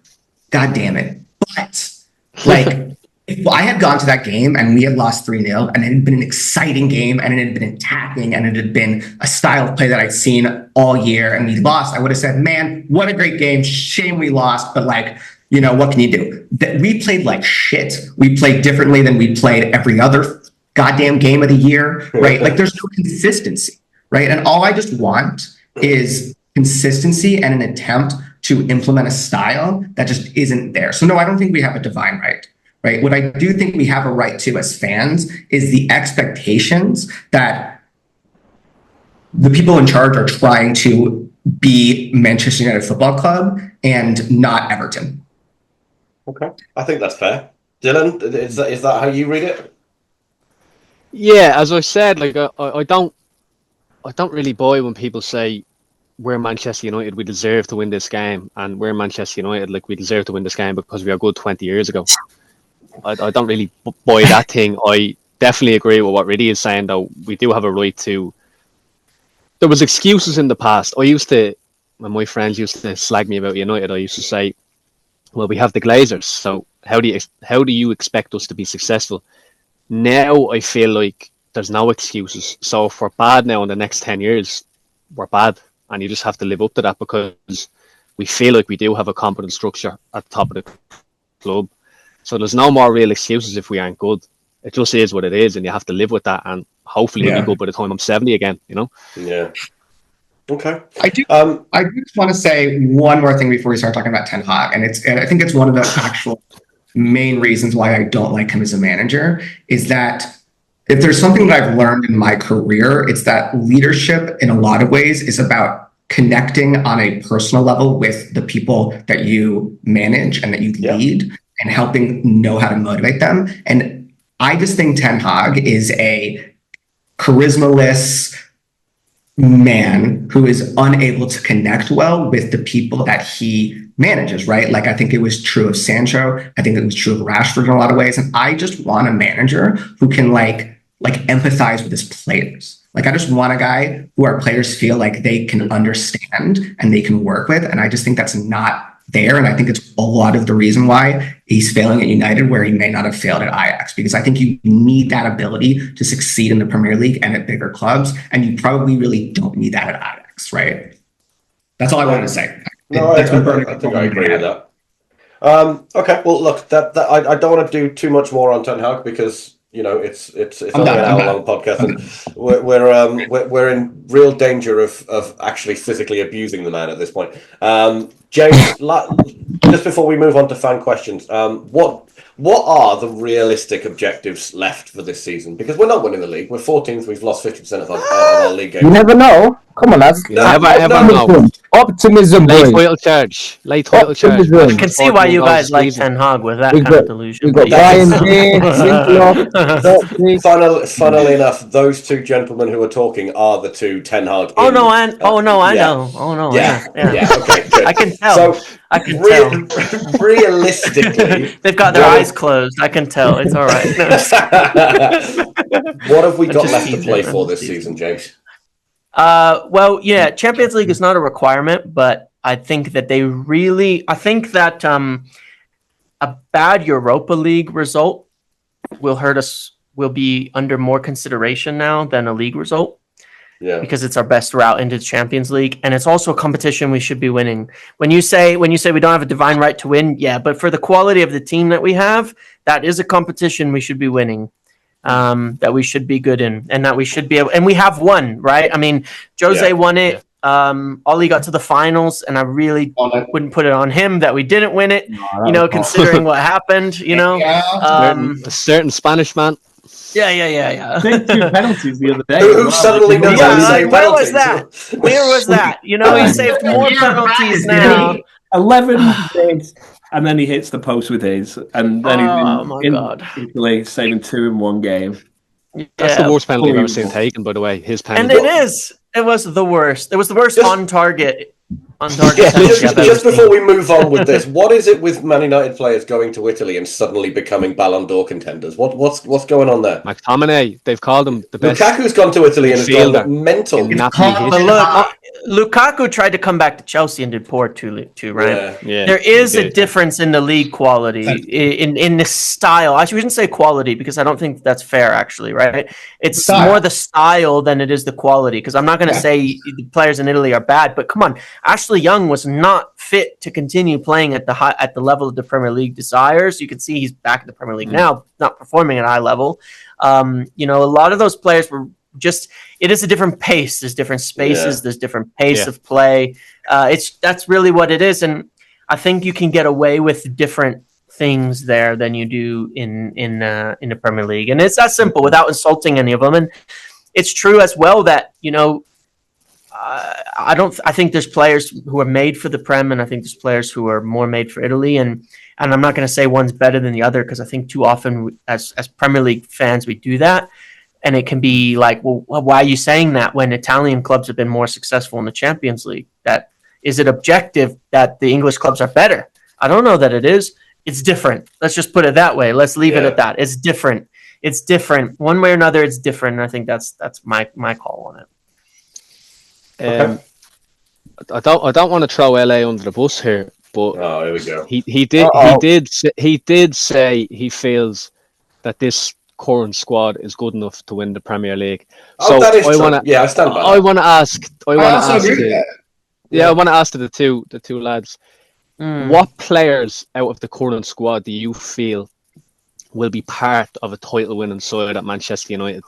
God damn it. But like, if I had gone to that game and we had lost 3-0 and it had been an exciting game and it had been attacking and it had been a style of play that I'd seen all year and we lost, I would have said, man, what a great game. Shame we lost, but like, what can you do? We played like shit. We played differently than we played every other goddamn game of the year, right? Like, there's no consistency, right? And all I just want is consistency and an attempt to implement a style that just isn't there. So no, I don't think we have a divine right. Right. What I do think we have a right to as fans is the expectations that the people in charge are trying to be Manchester United Football Club and not Everton. Okay, I think that's fair. Dylan, is that how you read it? Yeah, as I said, like, I don't really buy when people say we're Manchester United, we deserve to win this game, and we're Manchester United, like, we deserve to win this game because we are good 20 years ago. I don't really buy that thing. I definitely agree with what Riddy is saying, though. We do have a right to. There was excuses in the past. When my friends used to slag me about United, I used to say, well, we have the Glazers, so how do you expect us to be successful? Now I feel like there's no excuses. So if we're bad now in the next 10 years, we're bad. And you just have to live up to that, because we feel like we do have a competent structure at the top of the club. So there's no more real excuses if we aren't good. It just is what it is, and you have to live with that. And hopefully we'll be good by the time I'm 70 again, Yeah. Okay. I do just want to say one more thing before we start talking about Ten Hag, and I think it's one of the actual main reasons why I don't like him as a manager, is that if there's something that I've learned in my career, it's that leadership in a lot of ways is about connecting on a personal level with the people that you manage and that you lead, and helping know how to motivate them. And I just think Ten Hag is a charisma-less man who is unable to connect well with the people that he manages, right? Like, I think it was true of Sancho. I think it was true of Rashford in a lot of ways. And I just want a manager who can like empathize with his players. Like, I just want a guy who our players feel like they can understand and they can work with. And I just think that's not there. And I think it's a lot of the reason why he's failing at United, where he may not have failed at Ajax, because I think you need that ability to succeed in the Premier League and at bigger clubs. And you probably really don't need that at Ajax, right? That's all I wanted to say. No, I think I agree with that. Okay, well, look, that I don't want to do too much more on Ten Hag, because it's only an hour-long podcast, and we're in real danger of actually physically abusing the man at this point. James, just before we move on to fan questions, what are the realistic objectives left for this season? Because we're not winning the league. We're 14th. We've lost 50% of our league games. You never know. Come on, lads. You never ever know. Optimism, Late boys. title charge. Late title charge. Optimism. I can see why you guys like Ten Hag with that We kind of got- delusion. We got Brian here, Lindelof, Funnily enough, those two gentlemen who are talking are the two Ten Hag. I know. I yeah. know. Oh no, Yeah. yeah. Okay, good. I can tell. So, I can tell. realistically, They've got their eyes closed. I can tell. It's all right. what have we got just left to teasing, play I'm for just this teasing. season, James? Well, yeah, Champions League is not a requirement, but I think that a bad Europa League result will hurt us, will be under more consideration now than a league result. Yeah. Because it's our best route into the Champions League, and it's also a competition we should be winning. When you say we don't have a divine right to win, yeah, but for the quality of the team that we have, that is a competition we should be winning, that we should be good in, and that we should be able. And we have won, right? I mean, Jose won it. Ollie got to the finals, and I really wouldn't put it on him that we didn't win it. Considering what happened, a certain Spanish man. Yeah. Take 2 penalties the other day. Who suddenly knows how to say where penalties? was that? Where was that? He saved more penalties now. 11 hits, and then he hits the post with his, and then he's in Italy saving 2 in one game. That's the worst penalty I've ever seen taken, by the way. His penalty. And it was the worst. It was the worst on target. Just before we move on with this, what is it with Man United players going to Italy and suddenly becoming Ballon d'Or contenders? What's going on there? McTominay, they've called him the best. Lukaku's gone to Italy and has gone mental. Lukaku tried to come back to Chelsea and did poor too, right? Yeah, there is a difference in the league quality, in the style. I shouldn't say quality because I don't think that's fair, actually, right? It's more the style than it is the quality, because I'm not going to say the players in Italy are bad, but come on, Ashley Young was not fit to continue playing at the level of the Premier League desires. You can see he's back in the Premier League now, not performing at a high level. A lot of those players were just, it is a different pace. There's different spaces. There's different pace of play. That's really what it is. And I think you can get away with different things there than you do in the Premier League. And it's that simple without insulting any of them. And it's true as well that, I think there's players who are made for the Prem, and I think there's players who are more made for Italy. And I'm not going to say one's better than the other, because I think too often as Premier League fans, we do that. And it can be like, well, why are you saying that when Italian clubs have been more successful in the Champions League? Is it objective that the English clubs are better? I don't know that it is. It's different. Let's just put it that way. Let's leave it at that. It's different. It's different. One way or another, it's different. And I think that's my call on it. I don't want to throw LA under the bus here, but here we go. He did say he feels that this current squad is good enough to win the Premier League. So that is I true. want to. Yeah, I stand by that. I want to ask. I want to ask the two lads. What players out of the current squad do you feel will be part of a title-winning side at Manchester United?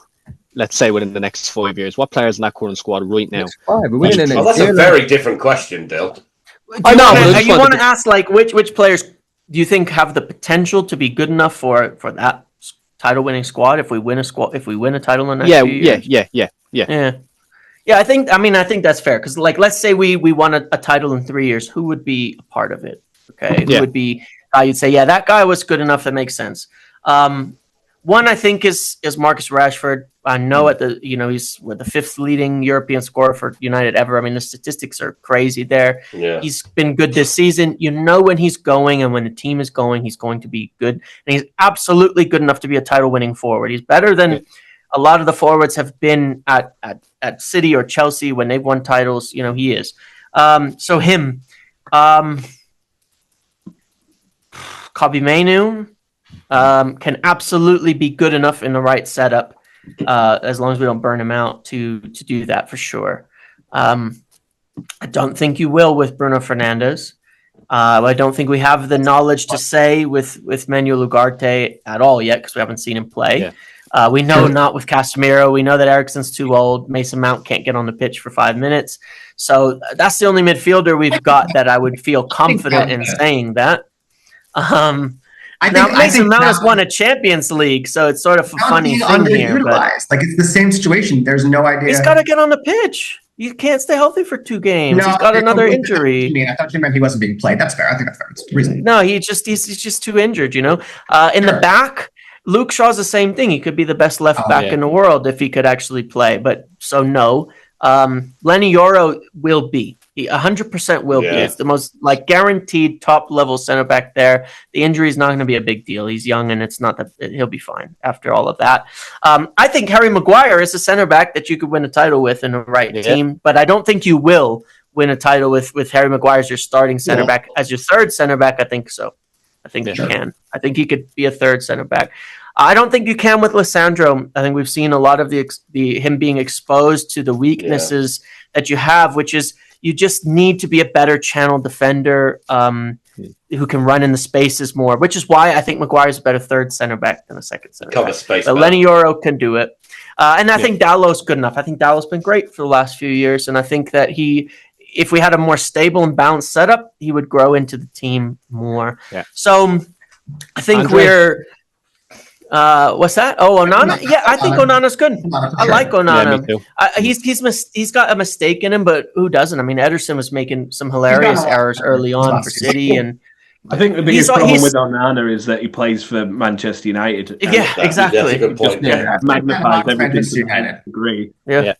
Let's say within the next 5 years. What players in that current squad right now? That's a very different question, Dill. I know. You want to ask which players do you think have the potential to be good enough for that title-winning squad if we win a title in the next few years? Yeah. I think that's fair, because let's say we won a title in 3 years. Who would be a part of it? Okay, who would be? You'd say, that guy was good enough. That makes sense. One I think is Marcus Rashford. I know he's the 5th leading European scorer for United ever. I mean, the statistics are crazy there. Yeah. He's been good this season. When he's going and when the team is going, he's going to be good. And he's absolutely good enough to be a title-winning forward. He's better than a lot of the forwards have been at City or Chelsea when they've won titles. He is. So him. Kobbie Mainoo can absolutely be good enough in the right setup, as long as we don't burn him out to do that for sure. I don't think you will with Bruno Fernandes. I don't think we have the knowledge to say with Manuel Ugarte at all yet, because we haven't seen him play. We know not with Casemiro. We know that Eriksen's too old. Mason Mount can't get on the pitch for 5 minutes. So that's the only midfielder we've got that I would feel confident in saying that. Mason Mount has won a Champions League, so it's sort of a funny thing here. But like it's the same situation. There's no idea. He's got to get on the pitch. You can't stay healthy for 2 games. He's got another injury. I thought you meant he wasn't being played. That's fair. I think that's fair. It's reasonable. No, he's just too injured. In the back, Luke Shaw's the same thing. He could be the best left back in the world if he could actually play. But so no, Lenny Yoro will be. He 100% will be. It's the most guaranteed top level center back there. The injury is not going to be a big deal. He's young, and it's not that he'll be fine after all of that. I think Harry Maguire is a center back that you could win a title with in the right team, but I don't think you will win a title with Harry Maguire as your starting center back. As your third center back, I think so. I think you can. I think he could be a third center back. I don't think you can with Lissandro. I think we've seen a lot of him being exposed to the weaknesses that you have, which is you just need to be a better channel defender who can run in the spaces more, which is why I think Maguire's a better third center back than a second center back. Space, but Lenny Yoro can do it. And I think Dallow's good enough. I think Dallow's been great for the last few years, and I think that if we had a more stable and balanced setup, he would grow into the team more. Yeah. So I think we're... what's that? Oh, Onana. Yeah, I think Onana's good. I like Onana. He's got a mistake in him, but who doesn't? I mean, Ederson was making some hilarious errors early on for City, and I think the biggest problem with Onana is that he plays for Manchester United. Yeah, exactly. That's a good point. Magnifies everything. I agree. Yeah.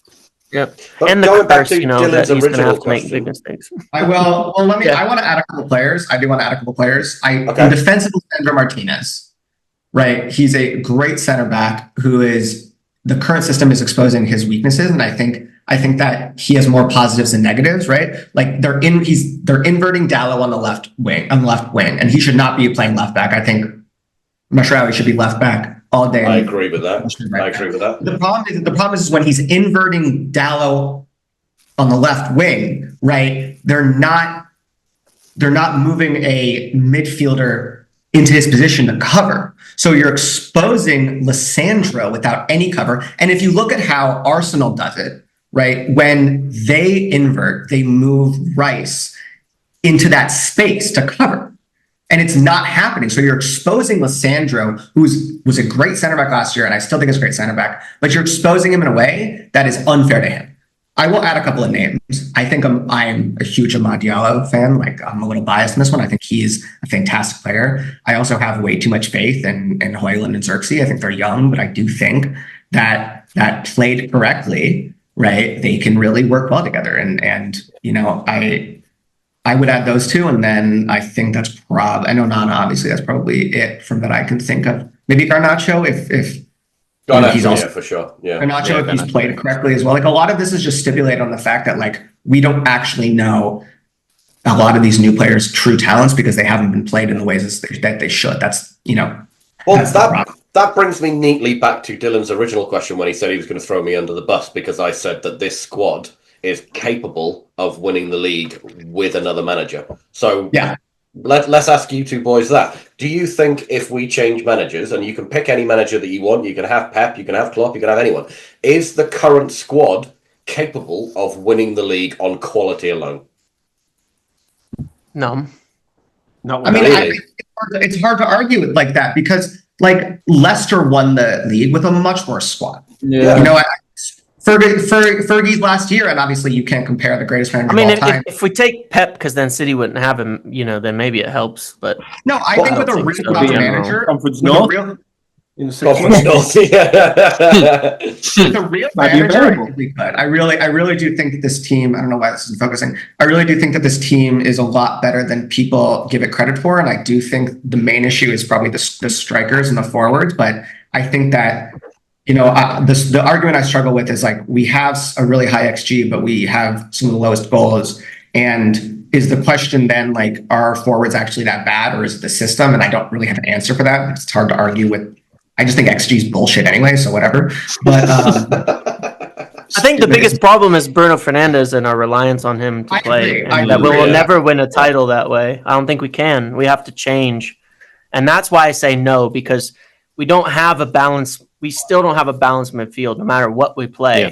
But and going back to that he's going to have to make big mistakes. I will. Well, let me. I want to add a couple players. I do want to add a couple players. In defensive, Sandro Martinez. Right, he's a great center back who is the current system is exposing his weaknesses, and I think that he has more positives than negatives. Right, like they're inverting Dallo on the left wing, and he should not be playing left back. I think Masraoui should be left back all day. I agree with that. The problem is when he's inverting Dallo on the left wing. Right, they're not moving a midfielder into his position to cover. So you're exposing Lissandro without any cover. And if you look at how Arsenal does it, right, when they invert, they move Rice into that space to cover. And it's not happening. So you're exposing Lissandro, who was a great center back last year, and I still think is a great center back, but you're exposing him in a way that is unfair to him. I will add a couple of names. I think I'm a huge Amad Diallo fan. Like, I'm a little biased in this one. I think he's a fantastic player. I also have way too much faith in Højlund and Xerxes. I think they're young, but I do think that played correctly, right, they can really work well together. And I would add those two, and then I think that's probably, I know Onana, obviously, that's probably it from that I can think of. Maybe Garnacho, if he's also for sure. Yeah. Garnacho, if he's played correctly as well. Like, a lot of this is just stipulated on the fact that, like, we don't actually know a lot of these new players' true talents because they haven't been played in the ways that they should. That's, that brings me neatly back to Dylan's original question when he said he was going to throw me under the bus because I said that this squad is capable of winning the league with another manager. So let's ask you two boys that. Do you think if we change managers, and you can pick any manager that you want, you can have Pep, you can have Klopp, you can have anyone, is the current squad capable of winning the league on quality alone? No. Not really. It's hard to argue it like that because, like, Leicester won the league with a much worse squad. Yeah. Fergie's last year, and obviously you can't compare the greatest manager of all time. If we take Pep, because then City wouldn't have him, then maybe it helps. But no, I think with a real manager, Conference North. With a real manager, I think we could. I really do think that this team, I don't know why this isn't focusing, I really do think that this team is a lot better than people give it credit for, and I do think the main issue is probably the strikers and the forwards, but I think that the argument I struggle with is, like, we have a really high XG, but we have some of the lowest goals. And is the question then, like, are forwards actually that bad, or is it the system? And I don't really have an answer for that. It's hard to argue with. I just think XG is bullshit anyway, so whatever. But I think the biggest problem is Bruno Fernandes and our reliance on him to play. And that we will never win a title that way. I don't think we can. We have to change. And that's why I say no, because we don't have a balanced we still don't have a balanced midfield no matter what we play. Yeah.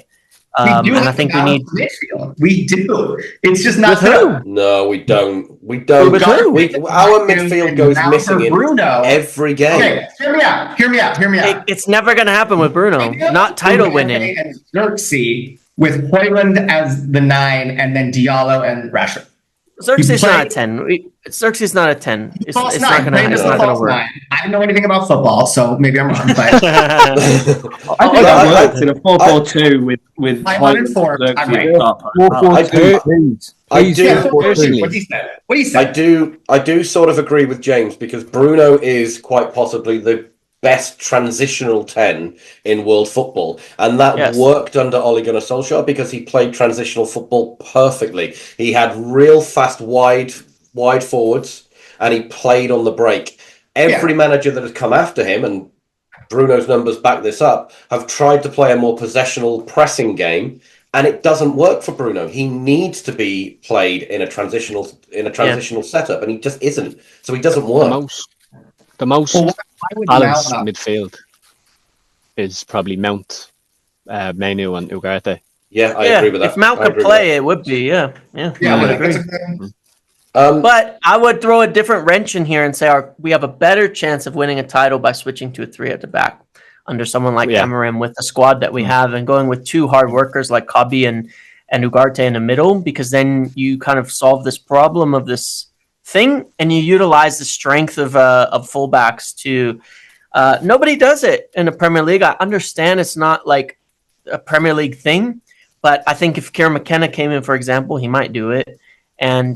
We do And I have think a we need balanced midfield. We do. It's just not with who? good. No, we don't. We don't. With who? Our midfield goes Now missing for in Bruno. every game. Okay, hear me out. It's never going to happen with Bruno. Not title winning. And Xerxes with Hoyland as the 9 and then Diallo and Rashford. Xerxes not a 10. Xerxes is not a 10. It's not going to work. 9. I don't know anything about football, so maybe I'm wrong. But I think that works in a 4-4-2 with Hoyland for What do you say? I do sort of agree with James because Bruno is quite possibly the best transitional 10 in world football, and that worked under Ole Gunnar Solskjaer because he played transitional football perfectly. He had real fast wide forwards and he played on the break. Every manager that has come after him, and Bruno's numbers back this up, have tried to play a more possessional pressing game, and it doesn't work for Bruno. He needs to be played in a transitional setup, and he just isn't. So he doesn't work. The most balanced midfield is probably Mount, Menu, and Ugarte. Yeah, I agree with that. If Mount could play, it would be, I would agree. But I would throw a different wrench in here and say we have a better chance of winning a title by switching to a 3 at the back under someone like Emerim with the squad that we have, and going with 2 hard workers like Kabi and Ugarte in the middle, because then you kind of solve this problem of this thing, and you utilize the strength of fullbacks to. Nobody does it in the Premier League. I understand it's not like a Premier League thing, but I think if Kieran McKenna came in, for example, he might do it. And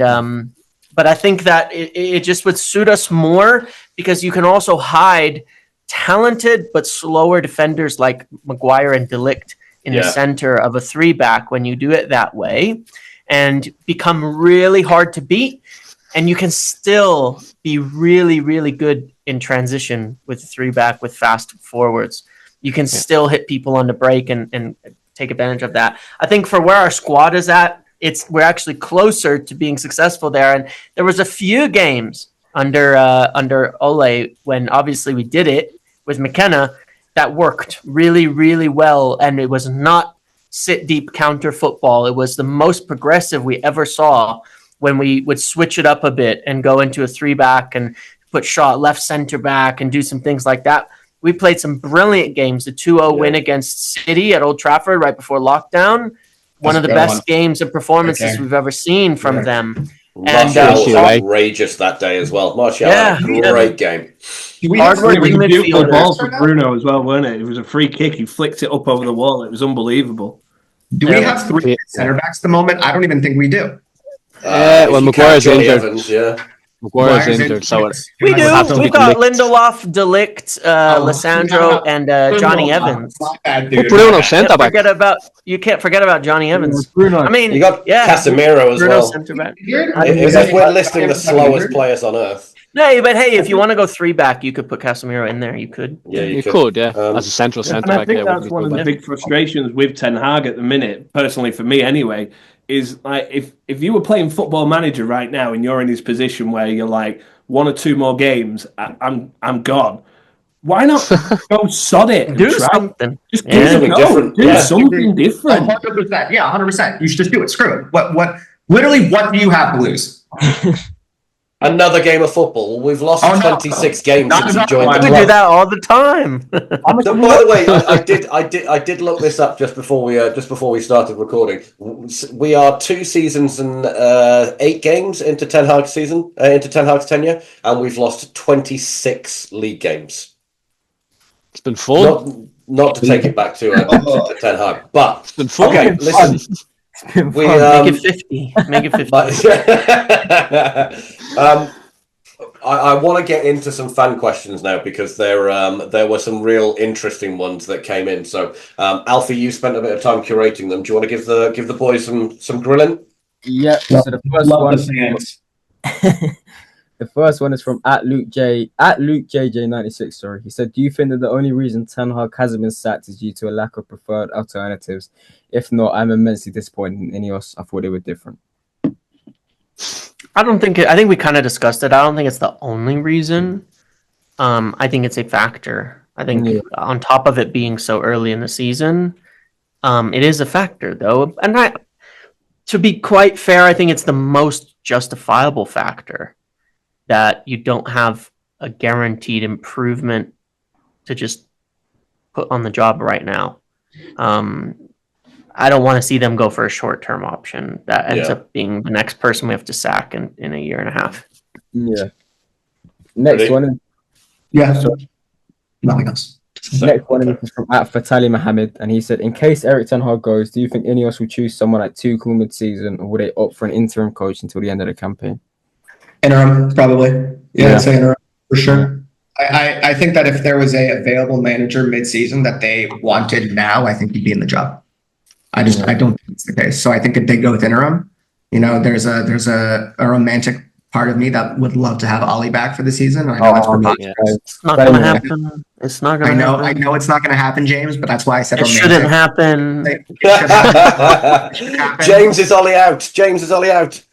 but I think that it just would suit us more because you can also hide talented but slower defenders like Maguire and De Ligt in the center of a 3-back when you do it that way, and become really hard to beat. And you can still be really, really good in transition with 3-back with fast forwards. You can still hit people on the break and take advantage of that. I think for where our squad is at, we're actually closer to being successful there. And there was a few games under Ole when obviously we did it with McKenna that worked really, really well. And it was not sit deep counter football. It was the most progressive we ever saw when we would switch it up a bit and go into a 3-back and put Shaw left center back and do some things like that. We played some brilliant games. The 2-0 win against City at Old Trafford right before lockdown. One of the best games and performances we've ever seen from them. Martial was outrageous that day as well. Martial had a great game. Hard-working midfielder. Ball for Bruno as well, wasn't it? It was a free kick. He flicked it up over the wall. It was unbelievable. Do we have 3 center backs at the moment? I don't even think we do. Maguire's injured. Evans, Maguire's injured, so we do. We've got Lindelof, De Ligt, Lissandro, and Johnny Evans. Bruno centre back. You can't forget about Johnny Evans. Bruno. I mean, you got Casemiro as Bruno well. Centre back. As if we're listing the slowest players on earth. No, but hey, if you want to go 3-back, you could put Casemiro in there. You could. Yeah, you could. As a central centre back. I think that's one of the big frustrations with Ten Hag at the minute, personally for me anyway, is like if you were playing Football Manager right now and you're in this position where you're like 1 or 2 more games, I'm gone. Why not go sod it and do try something? Just give it a go. Different. Do something different. 100%. Yeah, 100%. You should just do it. Screw it. What do you have to lose? Another game of football. We've lost 26 games since you joined the club. We do that all the time. By the way, I did look this up just before we started recording. We are 2 seasons and 8 games into Ten Hag's tenure, and we've lost 26 league games. It's been fun. Not to take it back to Ten Hag, but it's been fun. Okay, listen. Make it 50. Make it 50. I want to get into some fan questions now because there were some real interesting ones that came in. So, Alfie, you spent a bit of time curating them. Do you want to give the boys some grilling? Yeah. So the first one is from @LukeJJ96. Sorry, he said, "Do you think that the only reason Ten Hag hasn't been sacked is due to a lack of preferred alternatives? If not, I'm immensely disappointed in Ineos. I thought they were different." I think we kind of discussed it. I don't think it's the only reason. I think it's a factor. I think on top of it being so early in the season, it is a factor, though. And to be quite fair, I think it's the most justifiable factor that you don't have a guaranteed improvement to just put on the job right now. I don't want to see them go for a short-term option that ends up being the next person we have to sack in a year and a half. Yeah. Next Ready? one. Yeah. Nothing else. Next one is from Fatali Mohammed, and he said, in case Eric Ten Hag goes, do you think Ineos will choose someone like Tuchel mid-season, or would they opt for an interim coach until the end of the campaign? Interim, probably. Yeah, I'd say interim for sure. I think that if there was a available manager mid-season that they wanted now, I think he'd be in the job. I don't think it's the case. So I think if they go with interim, there's a romantic part of me that would love to have Ollie back for the season. I know it's not going to happen. It's not going to happen. I know it's not going to happen, James, but that's why I said it shouldn't happen. James is Ollie out. James is Ollie out.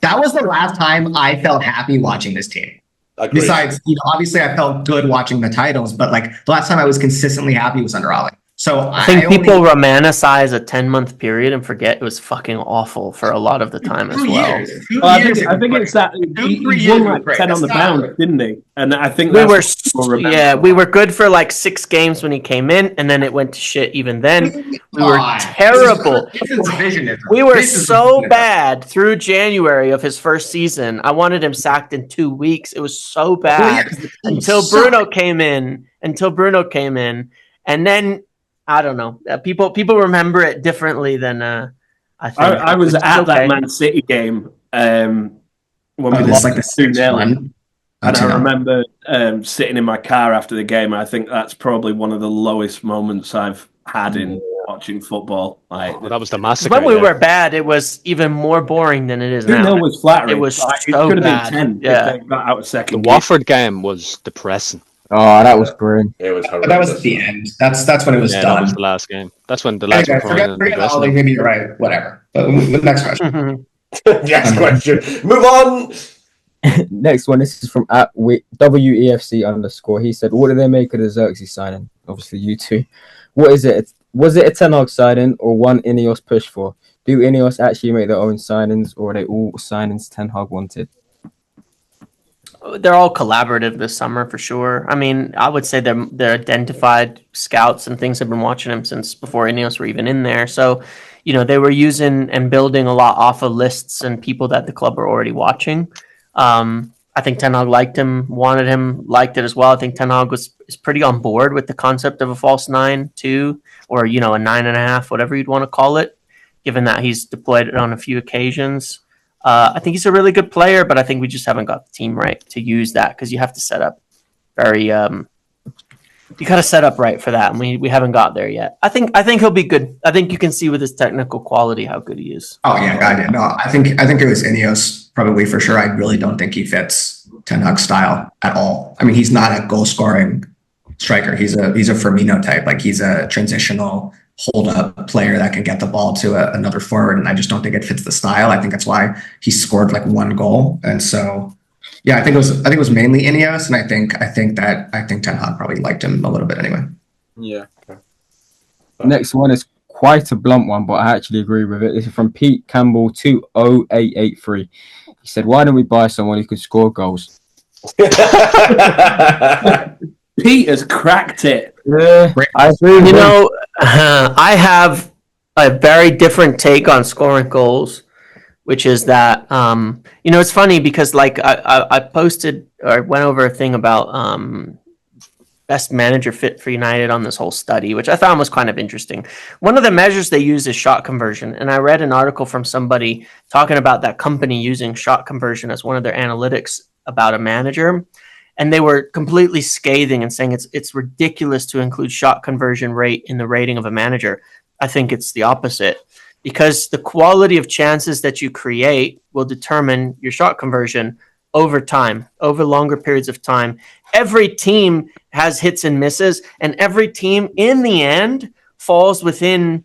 That was the last time I felt happy watching this team. Agreed. Besides, obviously I felt good watching the titles, but the last time I was consistently happy was under Ollie. So I think people romanticize a 10-month period and forget it was fucking awful for a lot of the time as well. I think it's that he won like 10 on the pound, didn't he? And I think we were good for like 6 games when he came in, and then it went to shit. Even then, we were terrible. We were so bad through January of his first season. I wanted him sacked in 2 weeks. It was so bad until Bruno came in. And then I don't know. People remember it differently than I think. I was at that Man City game when we lost 2-0. And I remember sitting in my car after the game. I think that's probably one of the lowest moments I've had in watching football. That was the massacre. When we were bad, it was even more boring than it is now. 2-0 was flattering. It was so it could have bad. been 10 if they got out of second. The Watford game was depressing. Oh, that was grim. It was horrendous. That was at the end. That's when it was done. That was the last game. That's when the lads were crying. Forget Ollie, maybe you're right. Whatever. But next question. Next question. Move on. Next one. This is from @WEFC_. He said, "What do they make of the Xerxes signing?" Obviously, you two. What is it? Was it a Ten Hag signing or one Ineos push for? Do Ineos actually make their own signings, or are they all signings Ten Hag wanted? They're all collaborative this summer for sure. I mean, I would say they're identified scouts and things have been watching him since before Ineos were even in there. So, they were using and building a lot off of lists and people that the club were already watching. I think Ten Hag liked him, wanted him, liked it as well. I think Ten Hag is pretty on board with the concept of a false 9-2 or, a 9.5, whatever you'd want to call it, given that he's deployed it on a few occasions. I think he's a really good player, but I think we just haven't got the team right to use that because you have to set up you got to set up right for that, and we haven't got there yet. I think he'll be good. I think you can see with his technical quality how good he is. Oh yeah, I did. No, I think it was Ineos probably for sure. I really don't think he fits Ten Hag's style at all. I mean, he's not a goal scoring striker. He's a Firmino type. Like he's a transitional hold up player that can get the ball to another forward, and I just don't think it fits the style. I think that's why he scored like 1 goal, and so yeah, I think it was mainly Ineos, and I think Ten Hag probably liked him a little bit anyway. Yeah. Okay. Next one is quite a blunt one, but I actually agree with it. This is from Pete Campbell 20883. He said, "Why don't we buy someone who could score goals?" Pete has cracked it. I agree. I have a very different take on scoring goals, which is that it's funny because like I posted or went over a thing about best manager fit for United on this whole study, which I found was kind of interesting. One of the measures they use is shot conversion, and I read an article from somebody talking about that company using shot conversion as one of their analytics about a manager. And they were completely scathing and saying it's ridiculous to include shot conversion rate in the rating of a manager. I think it's the opposite, because the quality of chances that you create will determine your shot conversion over time, over longer periods of time. Every team has hits and misses, and every team in the end falls within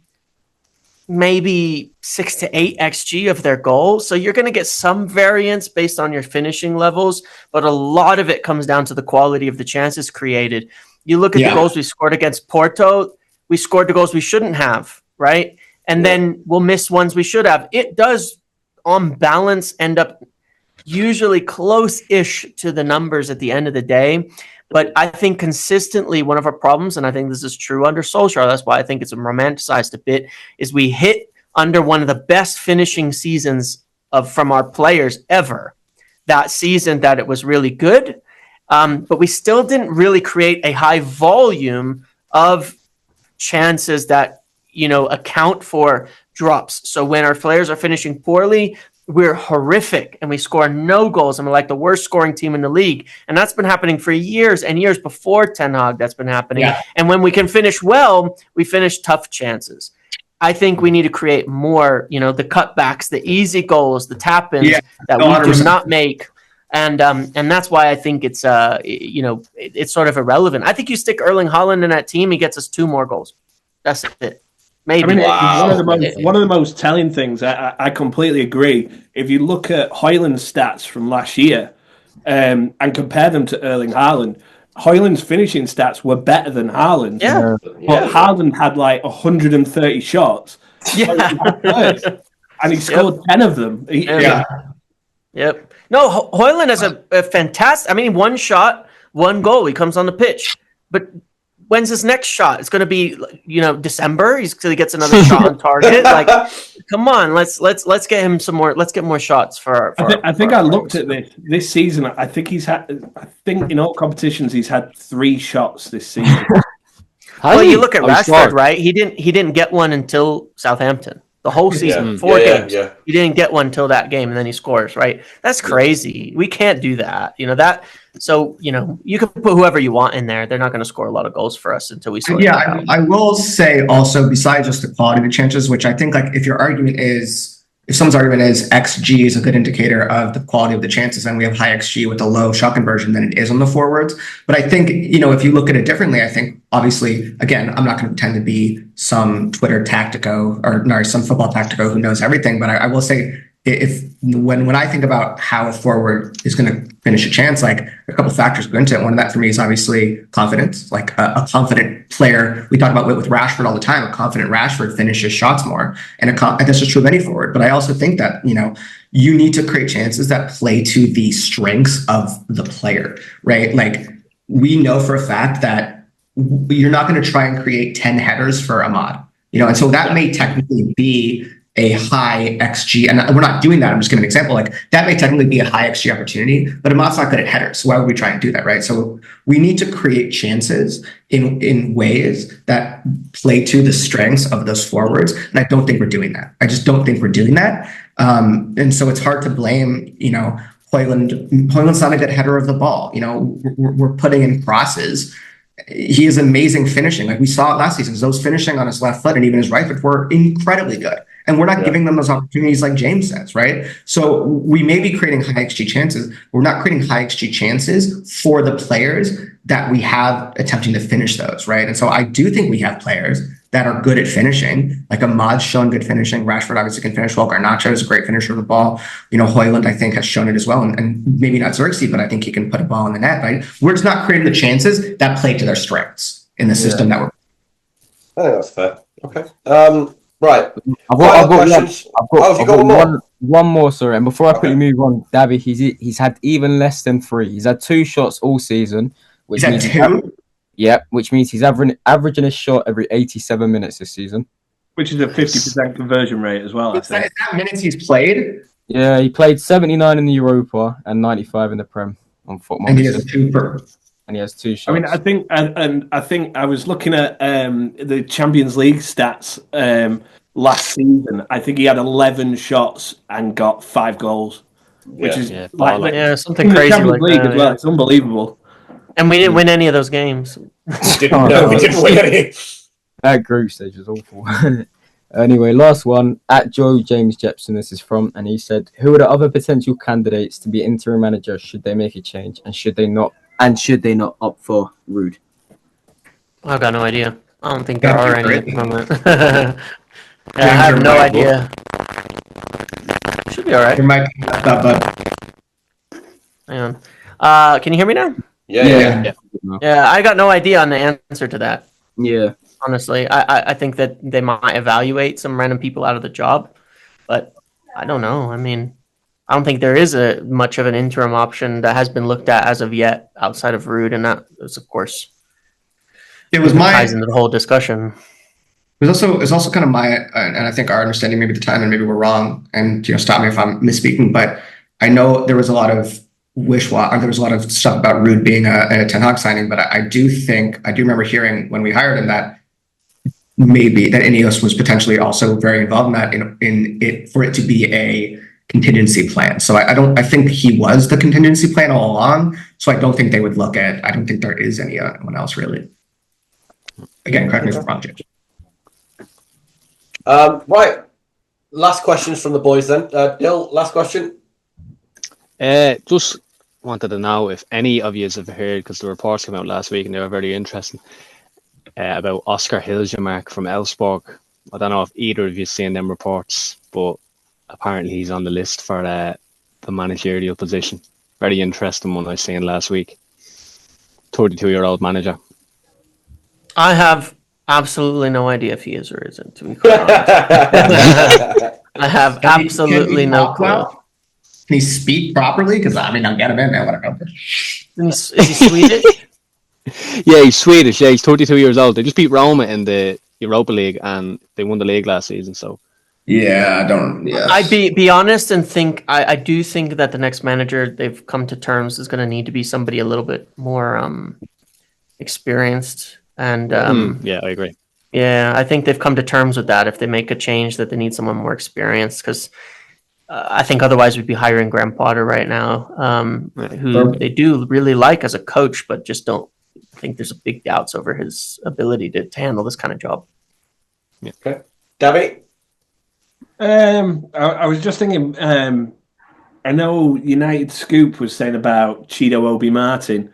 maybe 6 to 8 XG of their goal. So you're going to get some variance based on your finishing levels, but a lot of it comes down to the quality of the chances created. You look at Yeah. the goals we scored against Porto. We scored the goals we shouldn't have, right? And then we'll miss ones we should have. It does, on balance, end up usually close-ish to the numbers at the end of the day. But I think consistently one of our problems, and I think this is true under Solskjaer, that's why I think it's romanticized a bit, is we hit under one of the best finishing seasons from our players ever. That season that it was really good, but we still didn't really create a high volume of chances that, account for drops. So when our players are finishing poorly, we're horrific and we score no goals and we're like the worst scoring team in the league. And that's been happening for years and years before Ten Hag. That's been happening. Yeah. And when we can finish well, we finish tough chances. I think we need to create more, the cutbacks, the easy goals, the tap-ins that we 100%. do not make. And that's why I think it's it's sort of irrelevant. I think you stick Erling Haaland in that team, he gets us 2 more goals. That's it. Maybe. I mean, Wow. one of the most telling things. I completely agree. If you look at Højlund's stats from last year and compare them to Erling Haaland, Højlund's finishing stats were better than Haaland's. Yeah. But Haaland had like 130 shots. Yeah. And he scored 10 of them. Yep. No, Højlund has a fantastic. I mean, 1 shot, 1 goal. He comes on the pitch, but when's his next shot? It's going to be, December. He gets another shot on target. Like, come on, let's get him some more. Let's get more shots for. I think I looked at this season. I think in all competitions he's had 3 shots this season. Well, you look at Rashford, right? He didn't get one until Southampton. The whole season, 4 games. Yeah. He didn't get one until that game, and then he scores, right? That's crazy. We can't do that. So, you can put whoever you want in there. They're not going to score a lot of goals for us until we sort it out. I will say also, besides just the quality of the chances, which I think if your argument is, if someone's argument is XG is a good indicator of the quality of the chances, and we have high XG with a low shot conversion than it is on the forwards. But I think, if you look at it differently, I think obviously, again, I'm not going to pretend to be some Twitter tactico some football tactico who knows everything. But I will say, when I think about how a forward is going to finish a chance, like a couple factors go into it. One of that for me is obviously confidence, like a confident player. We talk about it with Rashford all the time. A confident Rashford finishes shots more, and this is true of any forward. But I also think that, you need to create chances that play to the strengths of the player, right? Like, we know for a fact that you're not going to try and create 10 headers for Ahmad, and so that may technically be a high XG, and we're not doing that. I'm just giving an example. Like, that may technically be a high XG opportunity, but Ahmad's not good at headers. So why would we try and do that, right? So we need to create chances in ways that play to the strengths of those forwards, and I don't think we're doing that. I just don't think we're doing that, and so it's hard to blame, Højlund's not a good header of the ball. We're putting in crosses. He is amazing finishing. Like we saw it last season, those finishing on his left foot and even his right foot were incredibly good. And we're not giving them those opportunities like James says, right? So we may be creating high XG chances. We're not creating high XG chances for the players that we have attempting to finish those, right? And so I do think we have players that are good at finishing. Like Ahmad's shown good finishing. Rashford obviously can finish well. Garnacho is a great finisher of the ball. Højlund, I think, has shown it as well. And maybe not Xerxes, but I think he can put a ball in the net, right? We're just not creating the chances that play to their strengths in the system that we're. I think that's fair. Okay. Right. I've got one more. Sorry, and before I quickly move on, Dabby, he's had even less than 3. He's had 2 shots all season, which means which means he's averaging a shot every 87 minutes this season, which is a 50% conversion rate as well. Is that minutes he's played? Yeah, he played 79 in the Europa and 95 in the Prem on football. And he has 2 per. And he has 2 shots. I mean, I think I was looking at the Champions League stats last season. I think he had 11 shots and got 5 goals, which is something crazy Champions like League that. as well. It's unbelievable. And we didn't win any of those games. we didn't win any. That group stage was awful. Anyway, last one. At Joe James Jepson, this is from, and he said, who are the other potential candidates to be interim manager should they make a change, and should they not opt for Ruud? I've got no idea. I don't think there are any at the moment. I have no idea. Should be all right. Your mic, but Hang on. Can you hear me now? Yeah. Yeah, I got no idea on the answer to that. Yeah. Honestly, I think that they might evaluate some random people out of the job, but I don't know. I mean, I don't think there is a much of an interim option that has been looked at as of yet outside of Ruud, and that is, of course, It was ties into the whole discussion. It's also kind of my, and I think our understanding maybe at the time, and maybe we're wrong, and stop me if I'm misspeaking, but I know there was a lot of there was a lot of stuff about Ruud being a Ten Hag signing, but I do remember hearing when we hired him that maybe that Ineos was potentially also very involved in that in it for it to be a contingency plan. So I think he was the contingency plan all along. So I don't think they would I don't think there is anyone else really. Again, correct me if I'm wrong, James. Right. Last questions from the boys then. Dill, last question. Just wanted to know if any of you have heard, because the reports came out last week and they were very interesting, about Oscar Hiljemark from Elfsborg. I don't know if either of you have seen them reports, but apparently he's on the list for the managerial position. Very interesting one I seen last week. 32-year-old manager. I have absolutely no idea if he is or isn't, to be quite honest. I have absolutely no clue. Can he speak properly? Because I mean, I'll get him in there. Whatever. Is he Swedish? Yeah, he's Swedish. Yeah, he's 32 years old. They just beat Roma in the Europa League and they won the league last season. So yeah, I don't. Yeah, I'd be honest and think I do think that the next manager they've come to terms is going to need to be somebody a little bit more experienced. And yeah, I agree. Yeah, I think they've come to terms with that. If they make a change, that they need someone more experienced, because I think otherwise we'd be hiring Graham Potter right now, who they do really like as a coach, but just don't think there's big doubts over his ability to handle this kind of job. Yeah. Okay, Davy. I was just thinking. I know United Scoop was saying about Chido Obi Martin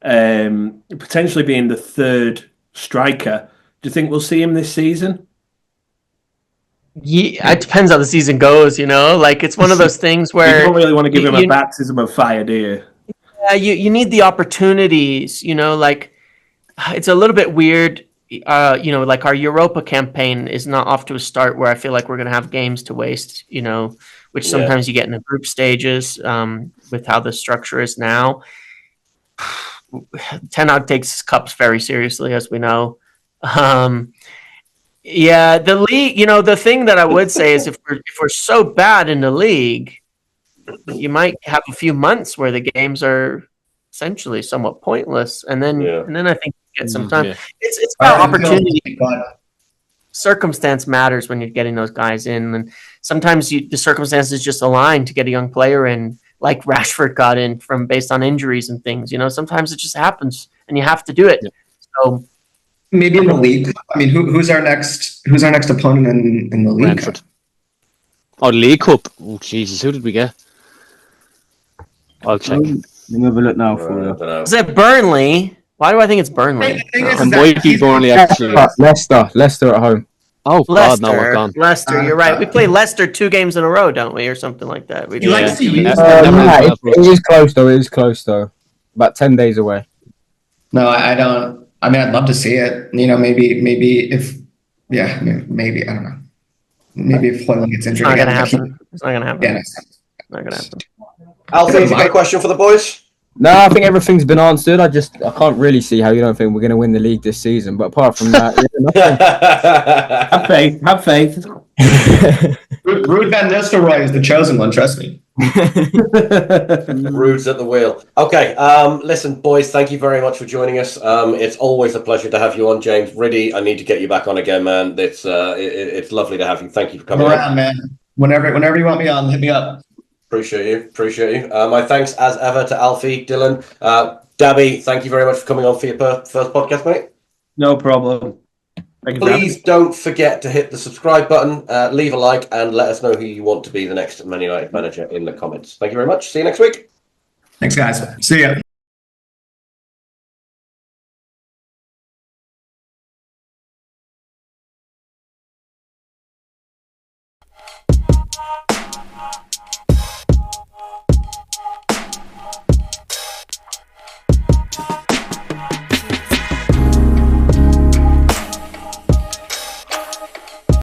potentially being the third striker. Do you think we'll see him this season? Yeah, it depends how the season goes. Like it's one of those things where you don't really want to give him a baptism of fire, do you? Yeah, you need the opportunities. Like it's a little bit weird. Like our Europa campaign is not off to a start where I feel like we're going to have games to waste. Which sometimes you get in the group stages with how the structure is now. Ten Hag takes cups very seriously, as we know. Yeah, the league. The thing that I would say is if we're so bad in the league, you might have a few months where the games are essentially somewhat pointless, and then I think you get some time. Yeah. It's about opportunity. Circumstance matters when you're getting those guys in, and sometimes the circumstances just align to get a young player in, like Rashford got in based on injuries and things. Sometimes it just happens, and you have to do it. Yeah. So maybe in the league. I mean, who's our next opponent in the league? Brentford. Oh, League Cup. Oh, Jesus, who did we get? I'll check. Let me have a look now for you. is it Burnley? Why do I think it's Burnley? And Mikey Burnley actually. Leicester at home. Oh, God, no, we're gone. Leicester, you're right. We play Leicester 2 games in a row, don't we, or something like that? We do. like to see you. It is close though. It is close though. About 10 days away. No, I don't. I mean, I'd love to see it. Maybe if, maybe I don't know. Maybe if Hoyland gets injured, It's not gonna happen. Yeah, It's not gonna happen. Alfie, have you got a question for the boys? No, I think everything's been answered. I can't really see how you don't think we're going to win the league this season. But apart from that, nothing. Have faith. Ruud van Nistelrooy is the chosen one. Trust me. Ruud's at the wheel. Okay, listen, boys, thank you very much for joining us. It's always a pleasure to have you on, James. Riddy, I need to get you back on again, man. It's lovely to have you. Thank you for coming around, man. Whenever you want me on, hit me up. Appreciate you. My thanks as ever to Alfie, Dylan, Dabby. Thank you very much for coming on for your first podcast, mate. No problem. Thank you. Please don't forget to hit the subscribe button, leave a like, and let us know who you want to be the next Man United manager in the comments. Thank you very much. See you next week. Thanks, guys. See ya.